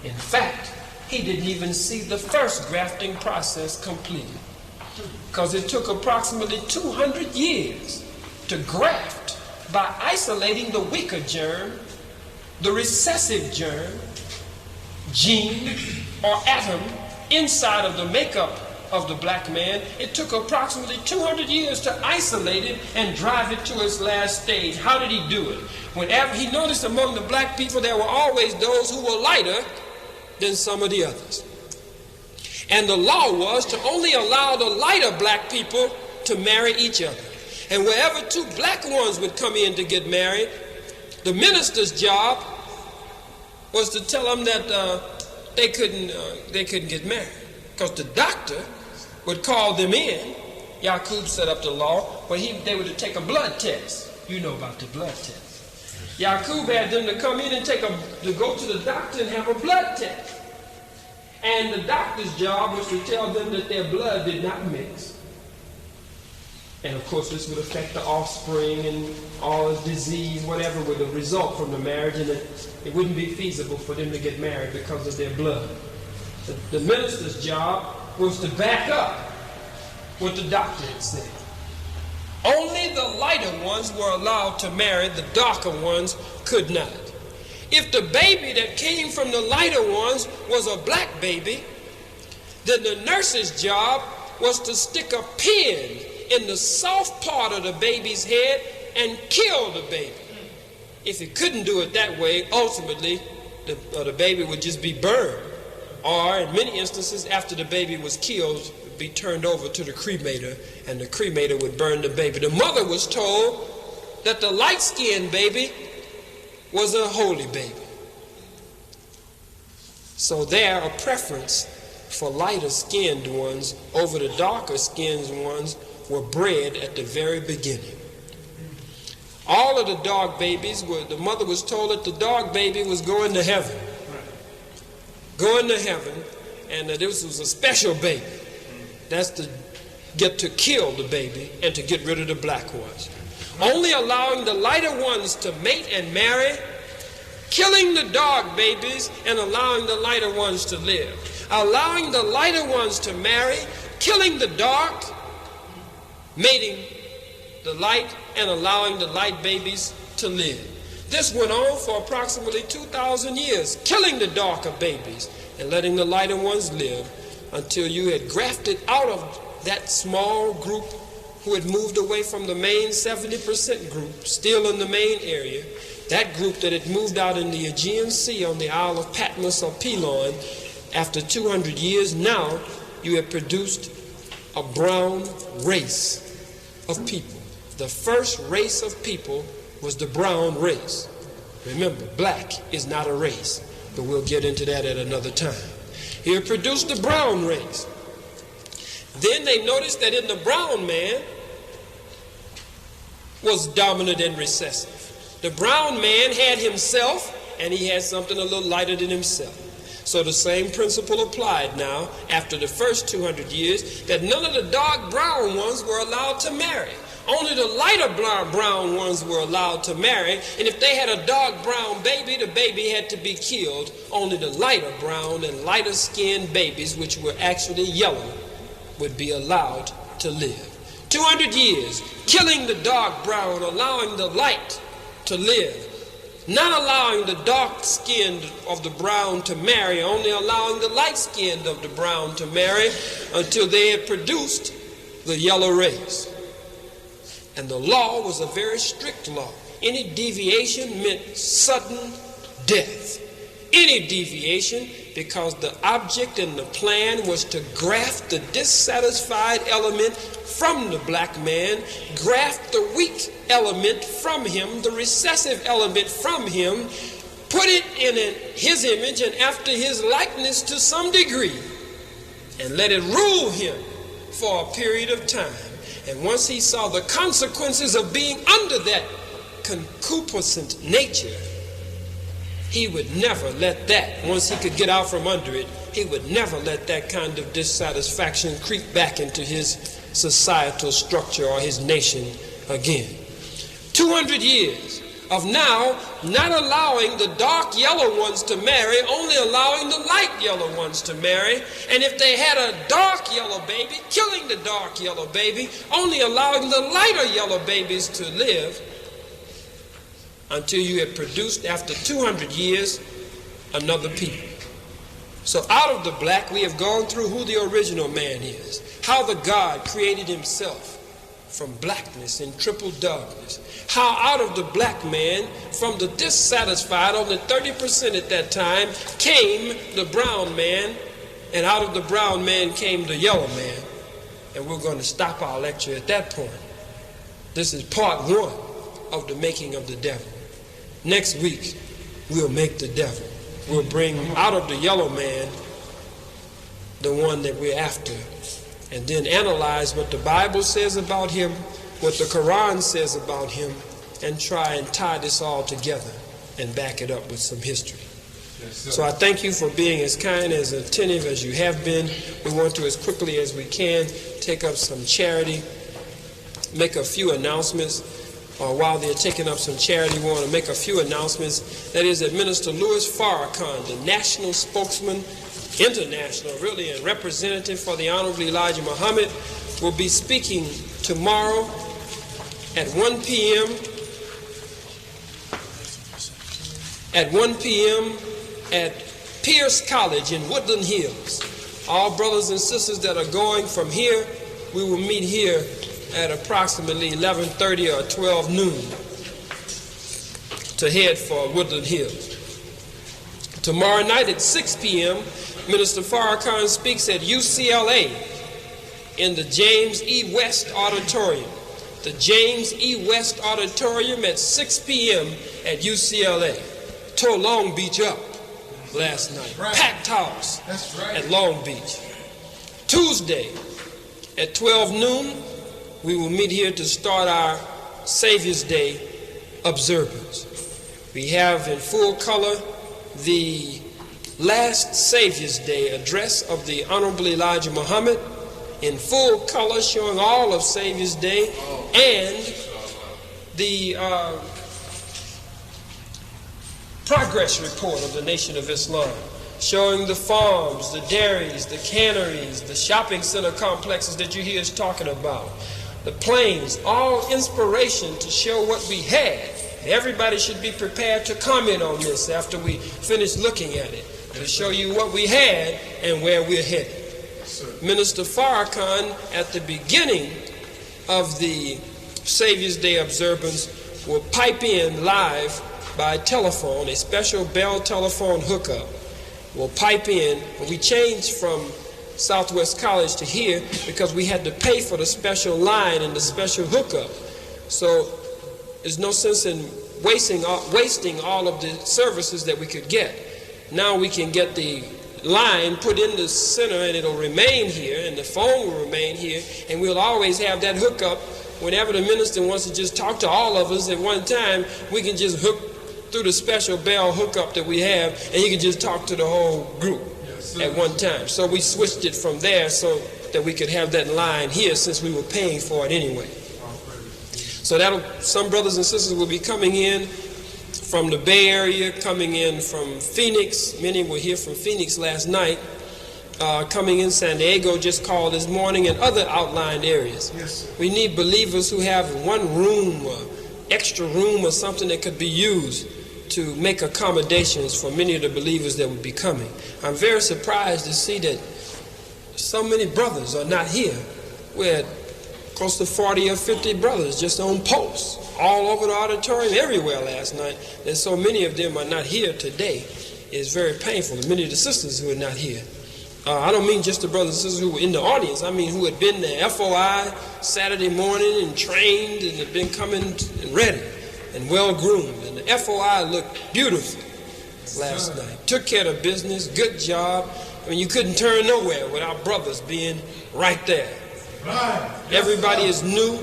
In fact, he didn't even see the first grafting process completed, because it took approximately 200 years to graft by isolating the weaker germ, the recessive germ, gene, or atom inside of the makeup of the black man. It took approximately 200 years to isolate it and drive it to its last stage. How did he do it? Whenever he noticed among the black people there were always those who were lighter than some of the others. And the law was to only allow the lighter black people to marry each other. And wherever two black ones would come in to get married, the minister's job was to tell them that they couldn't get married, because the doctor would call them in. Yaqub set up the law where they were to take a blood test. You know about the blood test. Yaqub had them to come in and to go to the doctor and have a blood test. And the doctor's job was to tell them that their blood did not mix. And of course this would affect the offspring and all the disease, whatever would result from the marriage, and it wouldn't be feasible for them to get married because of their blood. The minister's job was to back up what the doctor had said. Only the lighter ones were allowed to marry, the darker ones could not. If the baby that came from the lighter ones was a black baby, then the nurse's job was to stick a pin in the soft part of the baby's head and kill the baby. If it couldn't do it that way, ultimately the baby would just be burned. Or in many instances, after the baby was killed, be turned over to the cremator, and the cremator would burn the baby. The mother was told that the light-skinned baby was a holy baby. So there, a preference for lighter-skinned ones over the darker-skinned ones were bred at the very beginning. All of the dog babies the mother was told that the dog baby was going to heaven. Going to heaven, and that this was a special baby. That's to get to kill the baby and to get rid of the black ones. Only allowing the lighter ones to mate and marry, killing the dog babies and allowing the lighter ones to live. Allowing the lighter ones to marry, killing the dark, mating the light, and allowing the light babies to live. This went on for approximately 2,000 years, killing the darker babies and letting the lighter ones live, until you had grafted out of that small group who had moved away from the main 70% group, still in the main area, that group that had moved out in the Aegean Sea on the Isle of Patmos or Pelon. After 200 years, now you have produced a brown race of people. The first race of people was the brown race. Remember, black is not a race, but we'll get into that at another time. He produced the brown race. Then they noticed that in the brown man was dominant and recessive. The brown man had himself, and he had something a little lighter than himself. So the same principle applied now, after the first 200 years, that none of the dark brown ones were allowed to marry. Only the lighter brown ones were allowed to marry, and if they had a dark brown baby, the baby had to be killed. Only the lighter brown and lighter skinned babies, which were actually yellow, would be allowed to live. 200 years, killing the dark brown, allowing the light to live. Not allowing the dark-skinned of the brown to marry, only allowing the light-skinned of the brown to marry until they had produced the yellow race. And the law was a very strict law. Any deviation meant sudden death. Any deviation, because the object and the plan was to graft the dissatisfied element from the black man, graft the weak element from him, the recessive element from him, put it in his image and after his likeness to some degree, and let it rule him for a period of time. And once he saw the consequences of being under that concupiscent nature, he would never let that, once he could get out from under it, he would never let that kind of dissatisfaction creep back into his societal structure or his nation again. 200 years of now not allowing the dark yellow ones to marry, only allowing the light yellow ones to marry. And if they had a dark yellow baby, killing the dark yellow baby, only allowing the lighter yellow babies to live until you had produced, after 200 years, another people. So out of the black, we have gone through who the original man is, how the God created himself from blackness and triple darkness, how out of the black man, from the dissatisfied, only 30% at that time, came the brown man, and out of the brown man came the yellow man. And we're going to stop our lecture at that point. This is part one of the making of the devil. Next week, we'll make the devil. We'll bring out of the yellow man the one that we're after, and then analyze what the Bible says about him, what the Quran says about him, and try and tie this all together and back it up with some history. Yes, so I thank you for being as kind, as attentive as you have been. We want to, as quickly as we can, take up some charity, make a few announcements. While they're taking up some charity, we want to make a few announcements. That is that Minister Louis Farrakhan, the national spokesman, international really, and representative for the Honorable Elijah Muhammad, will be speaking tomorrow at 1 p.m. at Pierce College in Woodland Hills. All brothers and sisters that are going from here, we will meet here at approximately 11:30 or 12 noon to head for Woodland Hills. Tomorrow night at 6 p.m., Minister Farrakhan speaks at UCLA in the James E. West Auditorium. The James E. West Auditorium at 6 p.m. at UCLA. Tore Long Beach up last night. Right. Packed house at Long Beach. Tuesday at 12 noon, we will meet here to start our Savior's Day observance. We have in full color the last Savior's Day address of the Honorable Elijah Muhammad, in full color showing all of Savior's Day, and the progress report of the Nation of Islam, showing the farms, the dairies, the canneries, the shopping center complexes that you hear us talking about, the planes, all inspiration to show what we had. Everybody should be prepared to comment on this after we finish looking at it, to show you what we had and where we're headed. Minister Farrakhan, at the beginning of the Savior's Day observance, will pipe in live by telephone, a special Bell telephone hookup. Will pipe in. We changed from Southwest College to here because we had to pay for the special line and the special hookup. So there's no sense in wasting all of the services that we could get. Now we can get the line put in the center and it'll remain here, and the phone will remain here, and we'll always have that hookup. Whenever the minister wants to just talk to all of us at one time, we can just hook through the special Bell hookup that we have, and you can just talk to the whole group at one time. So we switched it from there so that we could have that line here, since we were paying for it anyway. So some brothers and sisters will be coming in from the Bay Area, coming in from Phoenix. Many were here from Phoenix last night. Coming in San Diego just called this morning, and other outlying areas. Yes, we need believers who have one room, or extra room, or something that could be used to make accommodations for many of the believers that would be coming. I'm very surprised to see that so many brothers are not here. We had close to 40 or 50 brothers just on posts all over the auditorium, everywhere last night. And so many of them are not here today. It's very painful. Many of the sisters who are not here. I don't mean just the brothers and sisters who were in the audience. I mean who had been there FOI Saturday morning and trained and had been coming and ready and well groomed. And the FOI looked beautiful last night. Took care of business, good job. I mean, you couldn't turn nowhere without brothers being right there. Everybody is new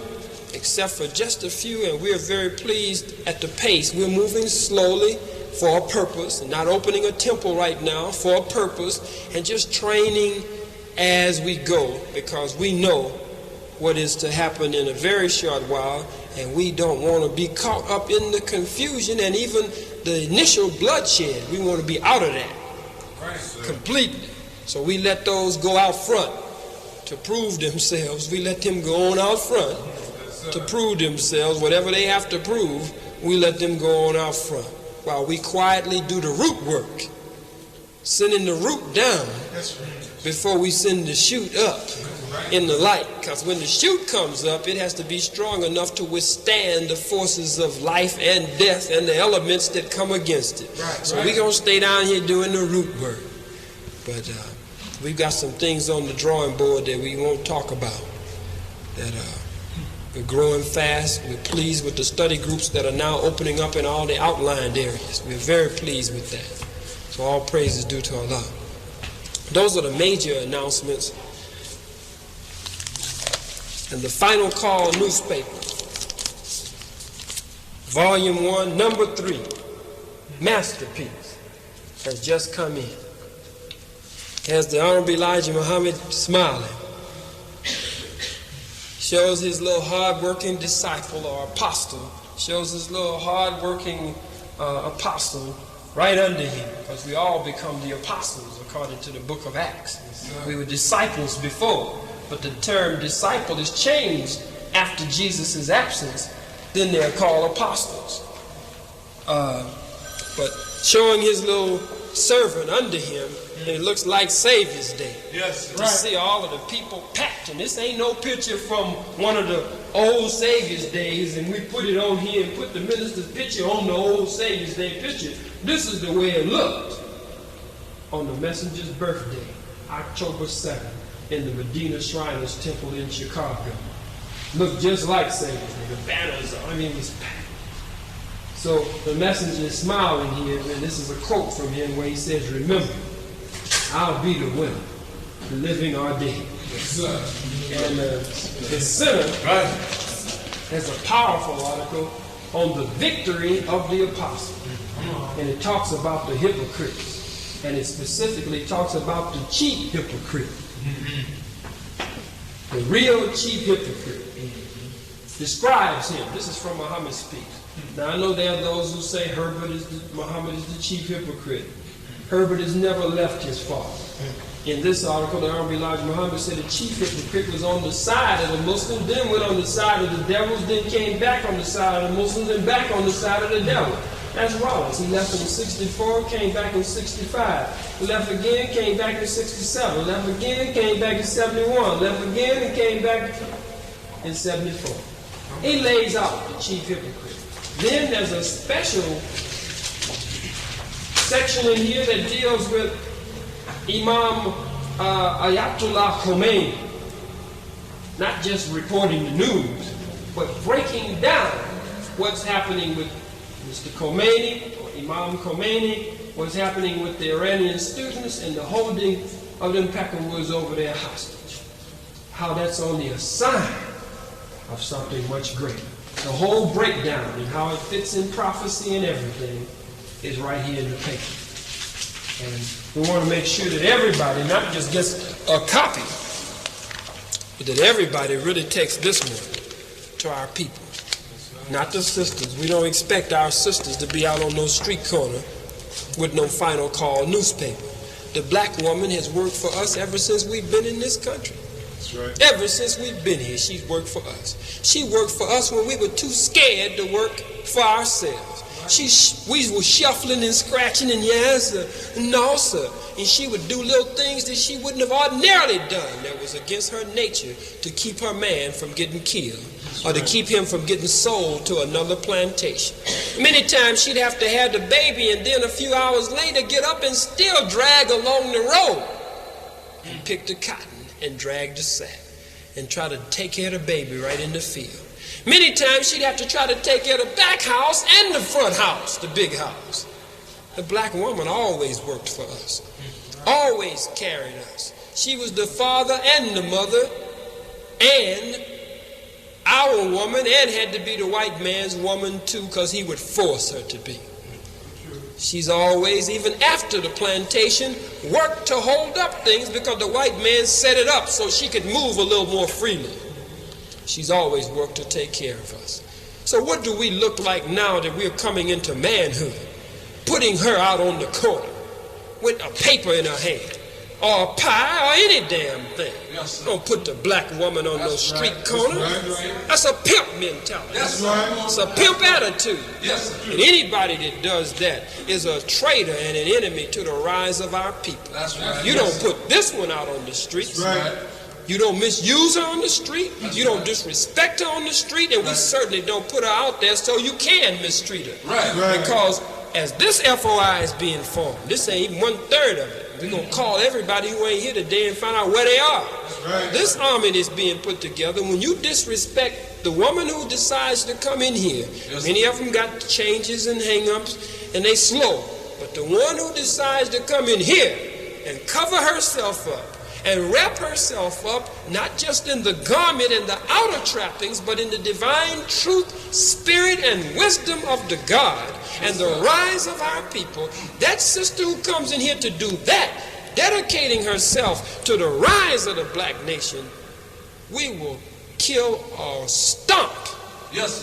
except for just a few, and we're very pleased at the pace. We're moving slowly for a purpose, and not opening a temple right now for a purpose, and just training as we go, because we know what is to happen in a very short while, and we don't want to be caught up in the confusion and even the initial bloodshed. We want to be out of that completely. So we let those go out front to prove themselves. We let them go on out front to prove themselves. Whatever they have to prove, we let them go on out front while we quietly do the root work, sending the root down before we send the shoot up in the light. Because when the shoot comes up, it has to be strong enough to withstand the forces of life and death and the elements that come against it. So we're going to stay down here doing the root work. But we've got some things on the drawing board that we won't talk about. That we're growing fast. We're pleased with the study groups that are now opening up in all the outlined areas. We're very pleased with that. So all praise is due to Allah. Those are the major announcements. And the Final Call newspaper, Volume 1, Number 3, Masterpiece, has just come in. Has the Honorable Elijah Muhammad smiling. Shows his little hard-working disciple or apostle, shows his little hard-working apostle right under him, because we all become the apostles according to the book of Acts. We were disciples before, but the term disciple is changed after Jesus' absence. Then they're called apostles. But showing his little servant under him, it looks like Savior's Day. Yes, to see all of the people packed. And this ain't no picture from one of the old Savior's Days, and we put it on here and put the minister's picture on the old Savior's Day picture. This is the way it looked on the messenger's birthday, October 7th, in the Medina Shriners Temple in Chicago. Looked just like Savior's Day. The banners, it was packed. So the messenger is smiling here, and this is a quote from him where he says, "Remember, I'll be the winner, the living or dead." And the center has a powerful article on the victory of the apostle. And it talks about the hypocrites. And it specifically talks about the chief hypocrite. The real chief hypocrite. Describes him. This is from Muhammad Speaks. Now I know there are those who say Muhammad is the chief hypocrite. Herbert has never left his father. In this article, the Honorable Elijah Muhammad said the chief hypocrite was on the side of the Muslims, then went on the side of the devils, then came back on the side of the Muslims, and back on the side of the devil. That's Rollins. He left in 64, came back in 65. He left again, came back in 67. Left again, came back in 71. Left again, and came back in 74. He lays out the chief hypocrite. Then there's a special section in here that deals with Imam Ayatollah Khomeini, not just reporting the news, but breaking down what's happening with Mr. Khomeini, or Imam Khomeini, what's happening with the Iranian students and the holding of them Peckerwoods over there hostage. How that's only a sign of something much greater. The whole breakdown and how it fits in prophecy and everything is right here in the paper. And we want to make sure that everybody not just gets a copy, but that everybody really takes this one to our people. Not the sisters. We don't expect our sisters to be out on no street corner with no Final Call newspaper. The black woman has worked for us ever since we've been in this country. That's right. Ever since we've been here, she's worked for us. She worked for us when we were too scared to work for ourselves. We were shuffling and scratching and yes, sir, no, sir. And she would do little things that she wouldn't have ordinarily done that was against her nature to keep her man from getting killed or to keep him from getting sold to another plantation. Many times she'd have to have the baby and then a few hours later get up and still drag along the road and pick the cotton and drag the sack and try to take care of the baby right in the field. Many times she'd have to try to take care of the back house and the front house, the big house. The black woman always worked for us, always carried us. She was the father and the mother and our woman, and had to be the white man's woman too, because he would force her to be. She's always, even after the plantation, worked to hold up things because the white man set it up so she could move a little more freely. She's always worked to take care of us. So what do we look like now that we're coming into manhood? Putting her out on the corner with a paper in her hand, or a pie, or any damn thing. Yes, Don't put the black woman on no street corner. That's a pimp mentality. That's right. It's a pimp attitude. Yes, sir. And anybody that does that is a traitor and an enemy to the rise of our people. That's right. You don't put this one out on the streets. Right. You don't misuse her on the street. You don't disrespect her on the street. And we certainly don't put her out there so you can mistreat her. Right. Because as this FOI is being formed, this ain't even 1/3 of it. We're going to call everybody who ain't here today and find out where they are. Right. This army that's being put together, when you disrespect the woman who decides to come in here, many of them got changes and hang-ups, and they slow. But the one who decides to come in here and cover herself up and wrap herself up, not just in the garment and the outer trappings, but in the divine truth, spirit, and wisdom of the God, and the rise of our people, that sister who comes in here to do that, dedicating herself to the rise of the black nation, we will kill or stomp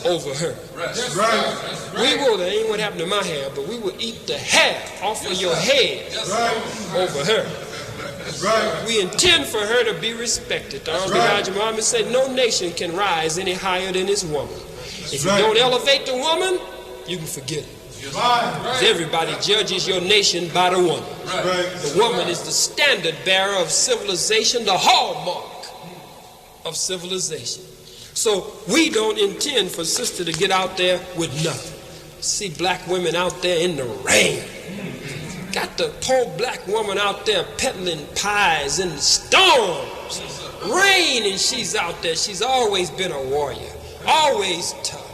over her. Right. Right. We will, that ain't what happened to my hair, but we will eat the hair off of your head over her. Right. We intend for her to be respected. The Honorable right. Elijah Muhammad said no nation can rise any higher than its woman. If you right. don't elevate the woman, you can forget it. Right. Everybody judges your nation by the woman. Right. The woman is the standard bearer of civilization, the hallmark of civilization. So we don't intend for sister to get out there with nothing. See black women out there in the rain. Got the poor black woman out there peddling pies in the storms, rain, and she's out there. She's always been a warrior, always tough.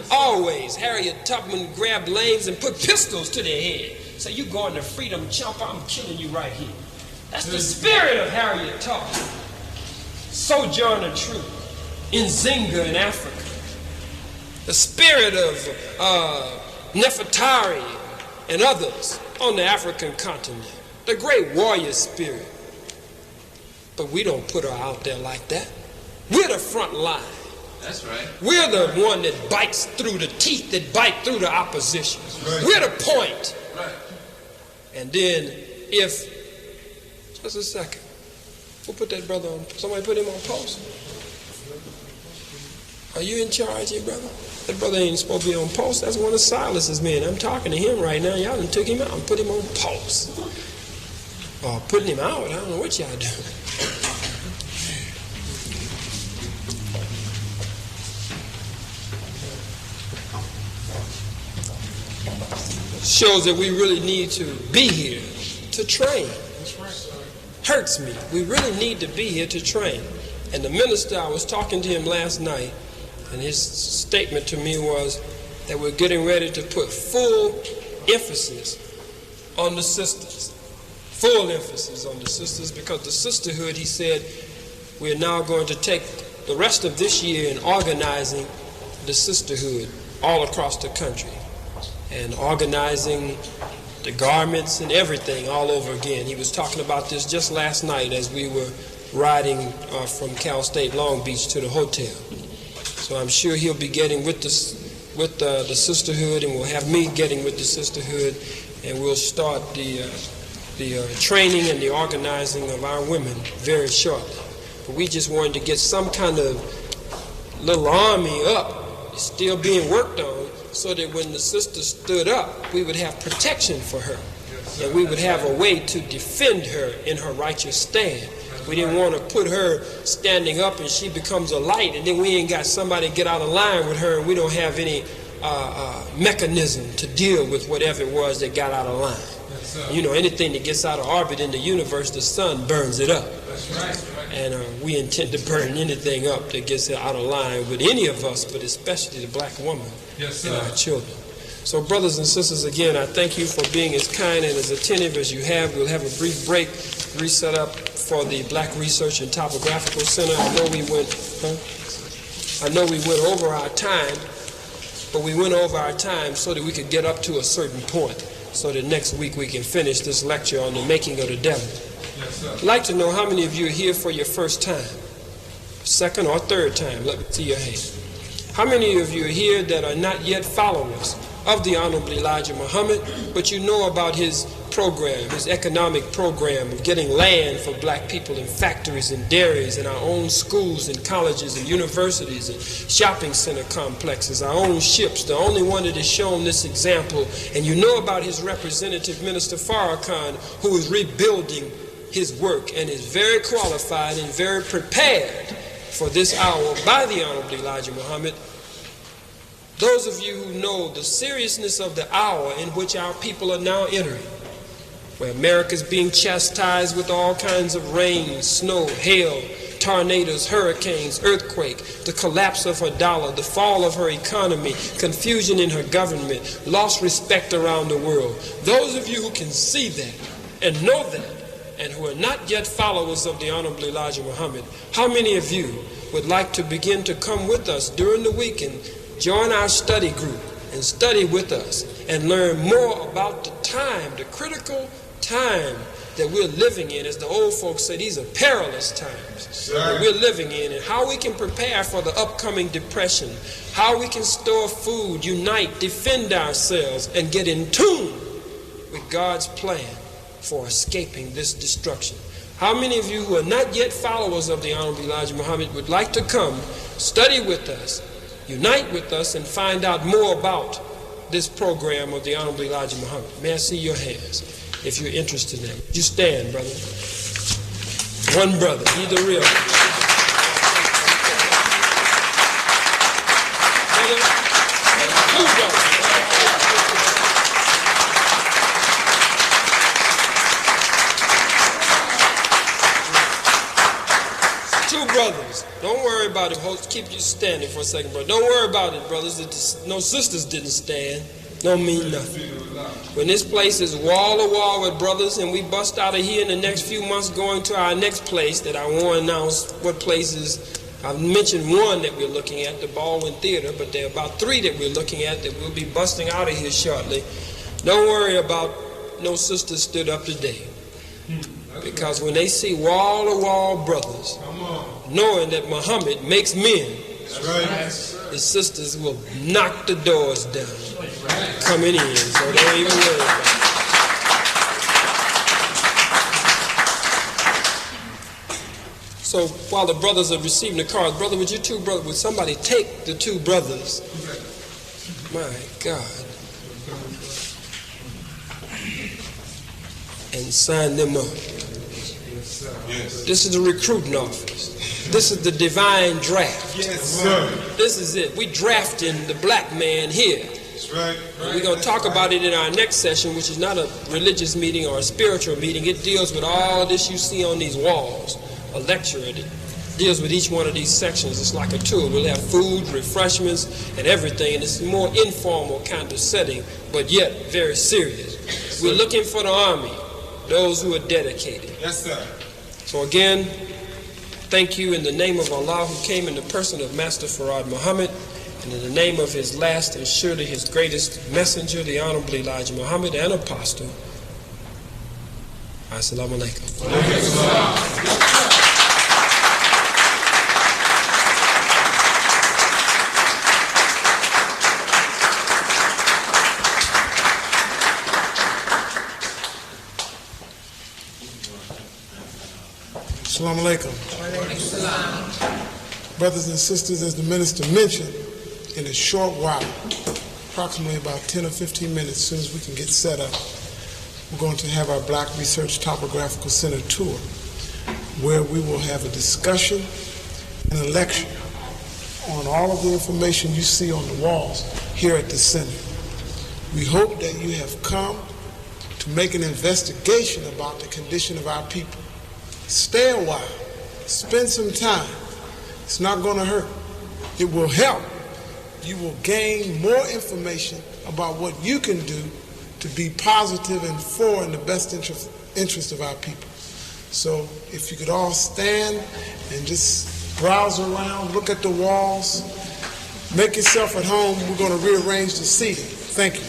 Always. Harriet Tubman grabbed lames and put pistols to their head. So you going to freedom, chump, I'm killing you right here. That's the spirit of Harriet Tubman. Sojourner Truth in Zinga in Africa. The spirit of Nefertari and others on the African continent. The great warrior spirit. But we don't put her out there like that. We're the front line. That's right. We're the one that bites through the teeth that bite through the opposition. Right. We're the point. Right. And then if, just a second, who put that brother on? Somebody put him on post? Are you in charge here, brother? That brother ain't supposed to be on post. That's one of Silas's men. I'm talking to him right now. Y'all done took him out and put him on post. Or putting him out. I don't know what y'all doing. Shows that we really need to be here to train. Hurts me. We really need to be here to train. And the minister, I was talking to him last night, and his statement to me was that we're getting ready to put full emphasis on the sisters. Full emphasis on the sisters, because the sisterhood, he said, we're now going to take the rest of this year in organizing the sisterhood all across the country. And organizing the garments and everything all over again. He was talking about this just last night as we were riding from Cal State Long Beach to the hotel. So I'm sure he'll be getting with the sisterhood, and we'll have me getting with the sisterhood, and we'll start the training and the organizing of our women very shortly. But we just wanted to get some kind of little army up. It's still being worked on, so that when the sister stood up, we would have protection for her. And we would have a way to defend her in her righteous stand. We didn't want to put her standing up and she becomes a light, and then we ain't got somebody get out of line with her, and we don't have any mechanism to deal with whatever it was that got out of line. You know, anything that gets out of orbit in the universe, the sun burns it up. And we intend to burn anything up that gets out of line with any of us, but especially the black woman and our children. So brothers and sisters, again, I thank you for being as kind and as attentive as you have. We'll have a brief break, reset up for the Black Research and Topographical Center. I know we went over our time, but we went over our time so that we could get up to a certain point. so that next week we can finish this lecture on the making of the devil. Yes, sir. I'd like to know how many of you are here for your first time, second or third time. Let me see your hand. How many of you are here that are not yet followers of the Honorable Elijah Muhammad, but you know about his program, his economic program of getting land for black people in factories and dairies and our own schools and colleges and universities and shopping center complexes, our own ships, the only one that has shown this example. And you know about his representative, Minister Farrakhan, who is rebuilding his work and is very qualified and very prepared for this hour by the Honorable Elijah Muhammad. Those of you who know the seriousness of the hour in which our people are now entering, where America is being chastised with all kinds of rain, snow, hail, tornadoes, hurricanes, earthquake, the collapse of her dollar, the fall of her economy, confusion in her government, lost respect around the world. Those of you who can see that and know that and who are not yet followers of the Honorable Elijah Muhammad, how many of you would like to begin to come with us during the week and join our study group and study with us and learn more about the time, the critical time that we're living in? As the old folks say, these are perilous times that we're living in, and how we can prepare for the upcoming depression, how we can store food, unite, defend ourselves, and get in tune with God's plan for escaping this destruction. How many of you who are not yet followers of the Honorable Elijah Muhammad would like to come, study with us, unite with us, and find out more about this program of the Honorable Elijah Muhammad? May I see your hands if you're interested in it? You stand, brother. One brother, he's the real. Brother, two brothers. Two brothers. Don't worry about it. Keep you standing for a second, brother. Don't worry about it, brothers. No sisters didn't stand. Don't mean nothing. When this place is wall to wall with brothers, and we bust out of here in the next few months going to our next place that I won't announce what places. I've mentioned one that we're looking at, the Baldwin Theater, but there are about 3 that we're looking at that we'll be busting out of here shortly. Don't worry about no sisters stood up today. Because when they see wall-to-wall brothers, knowing that Muhammad makes men, the sisters will knock the doors down, coming in, so they don't even worry about it. So while the brothers are receiving the cards, brother, would somebody take the 2 brothers? My God. And sign them up. Yes. This is the recruiting office. This is the divine draft. Yes, sir. This is it. We drafting the black man here. That's right. We're going to talk about it in our next session, which is not a religious meeting or a spiritual meeting. It deals with all this you see on these walls. A lecture that deals with each one of these sections. It's like a tour. We'll have food, refreshments, and everything. And it's a more informal kind of setting, but yet very serious. Yes, we're looking for the army, those who are dedicated. Yes, sir. So again, thank you in the name of Allah, who came in the person of Master Farad Muhammad, and in the name of his last and surely his greatest messenger, the Honorable Elijah Muhammad, and apostle. Assalamu alaikum. Assalamu alaikum. Brothers and sisters, as the minister mentioned, in a short while, approximately about 10 or 15 minutes, as soon as we can get set up, we're going to have our Black Research Topographical Center tour, where we will have a discussion and a lecture on all of the information you see on the walls here at the center. We hope that you have come to make an investigation about the condition of our people. Stay a while, spend some time. It's not going to hurt. It will help. You will gain more information about what you can do to be positive and for in the best interest of our people. So if you could all stand and just browse around, look at the walls, make yourself at home. We're going to rearrange the seating. Thank you.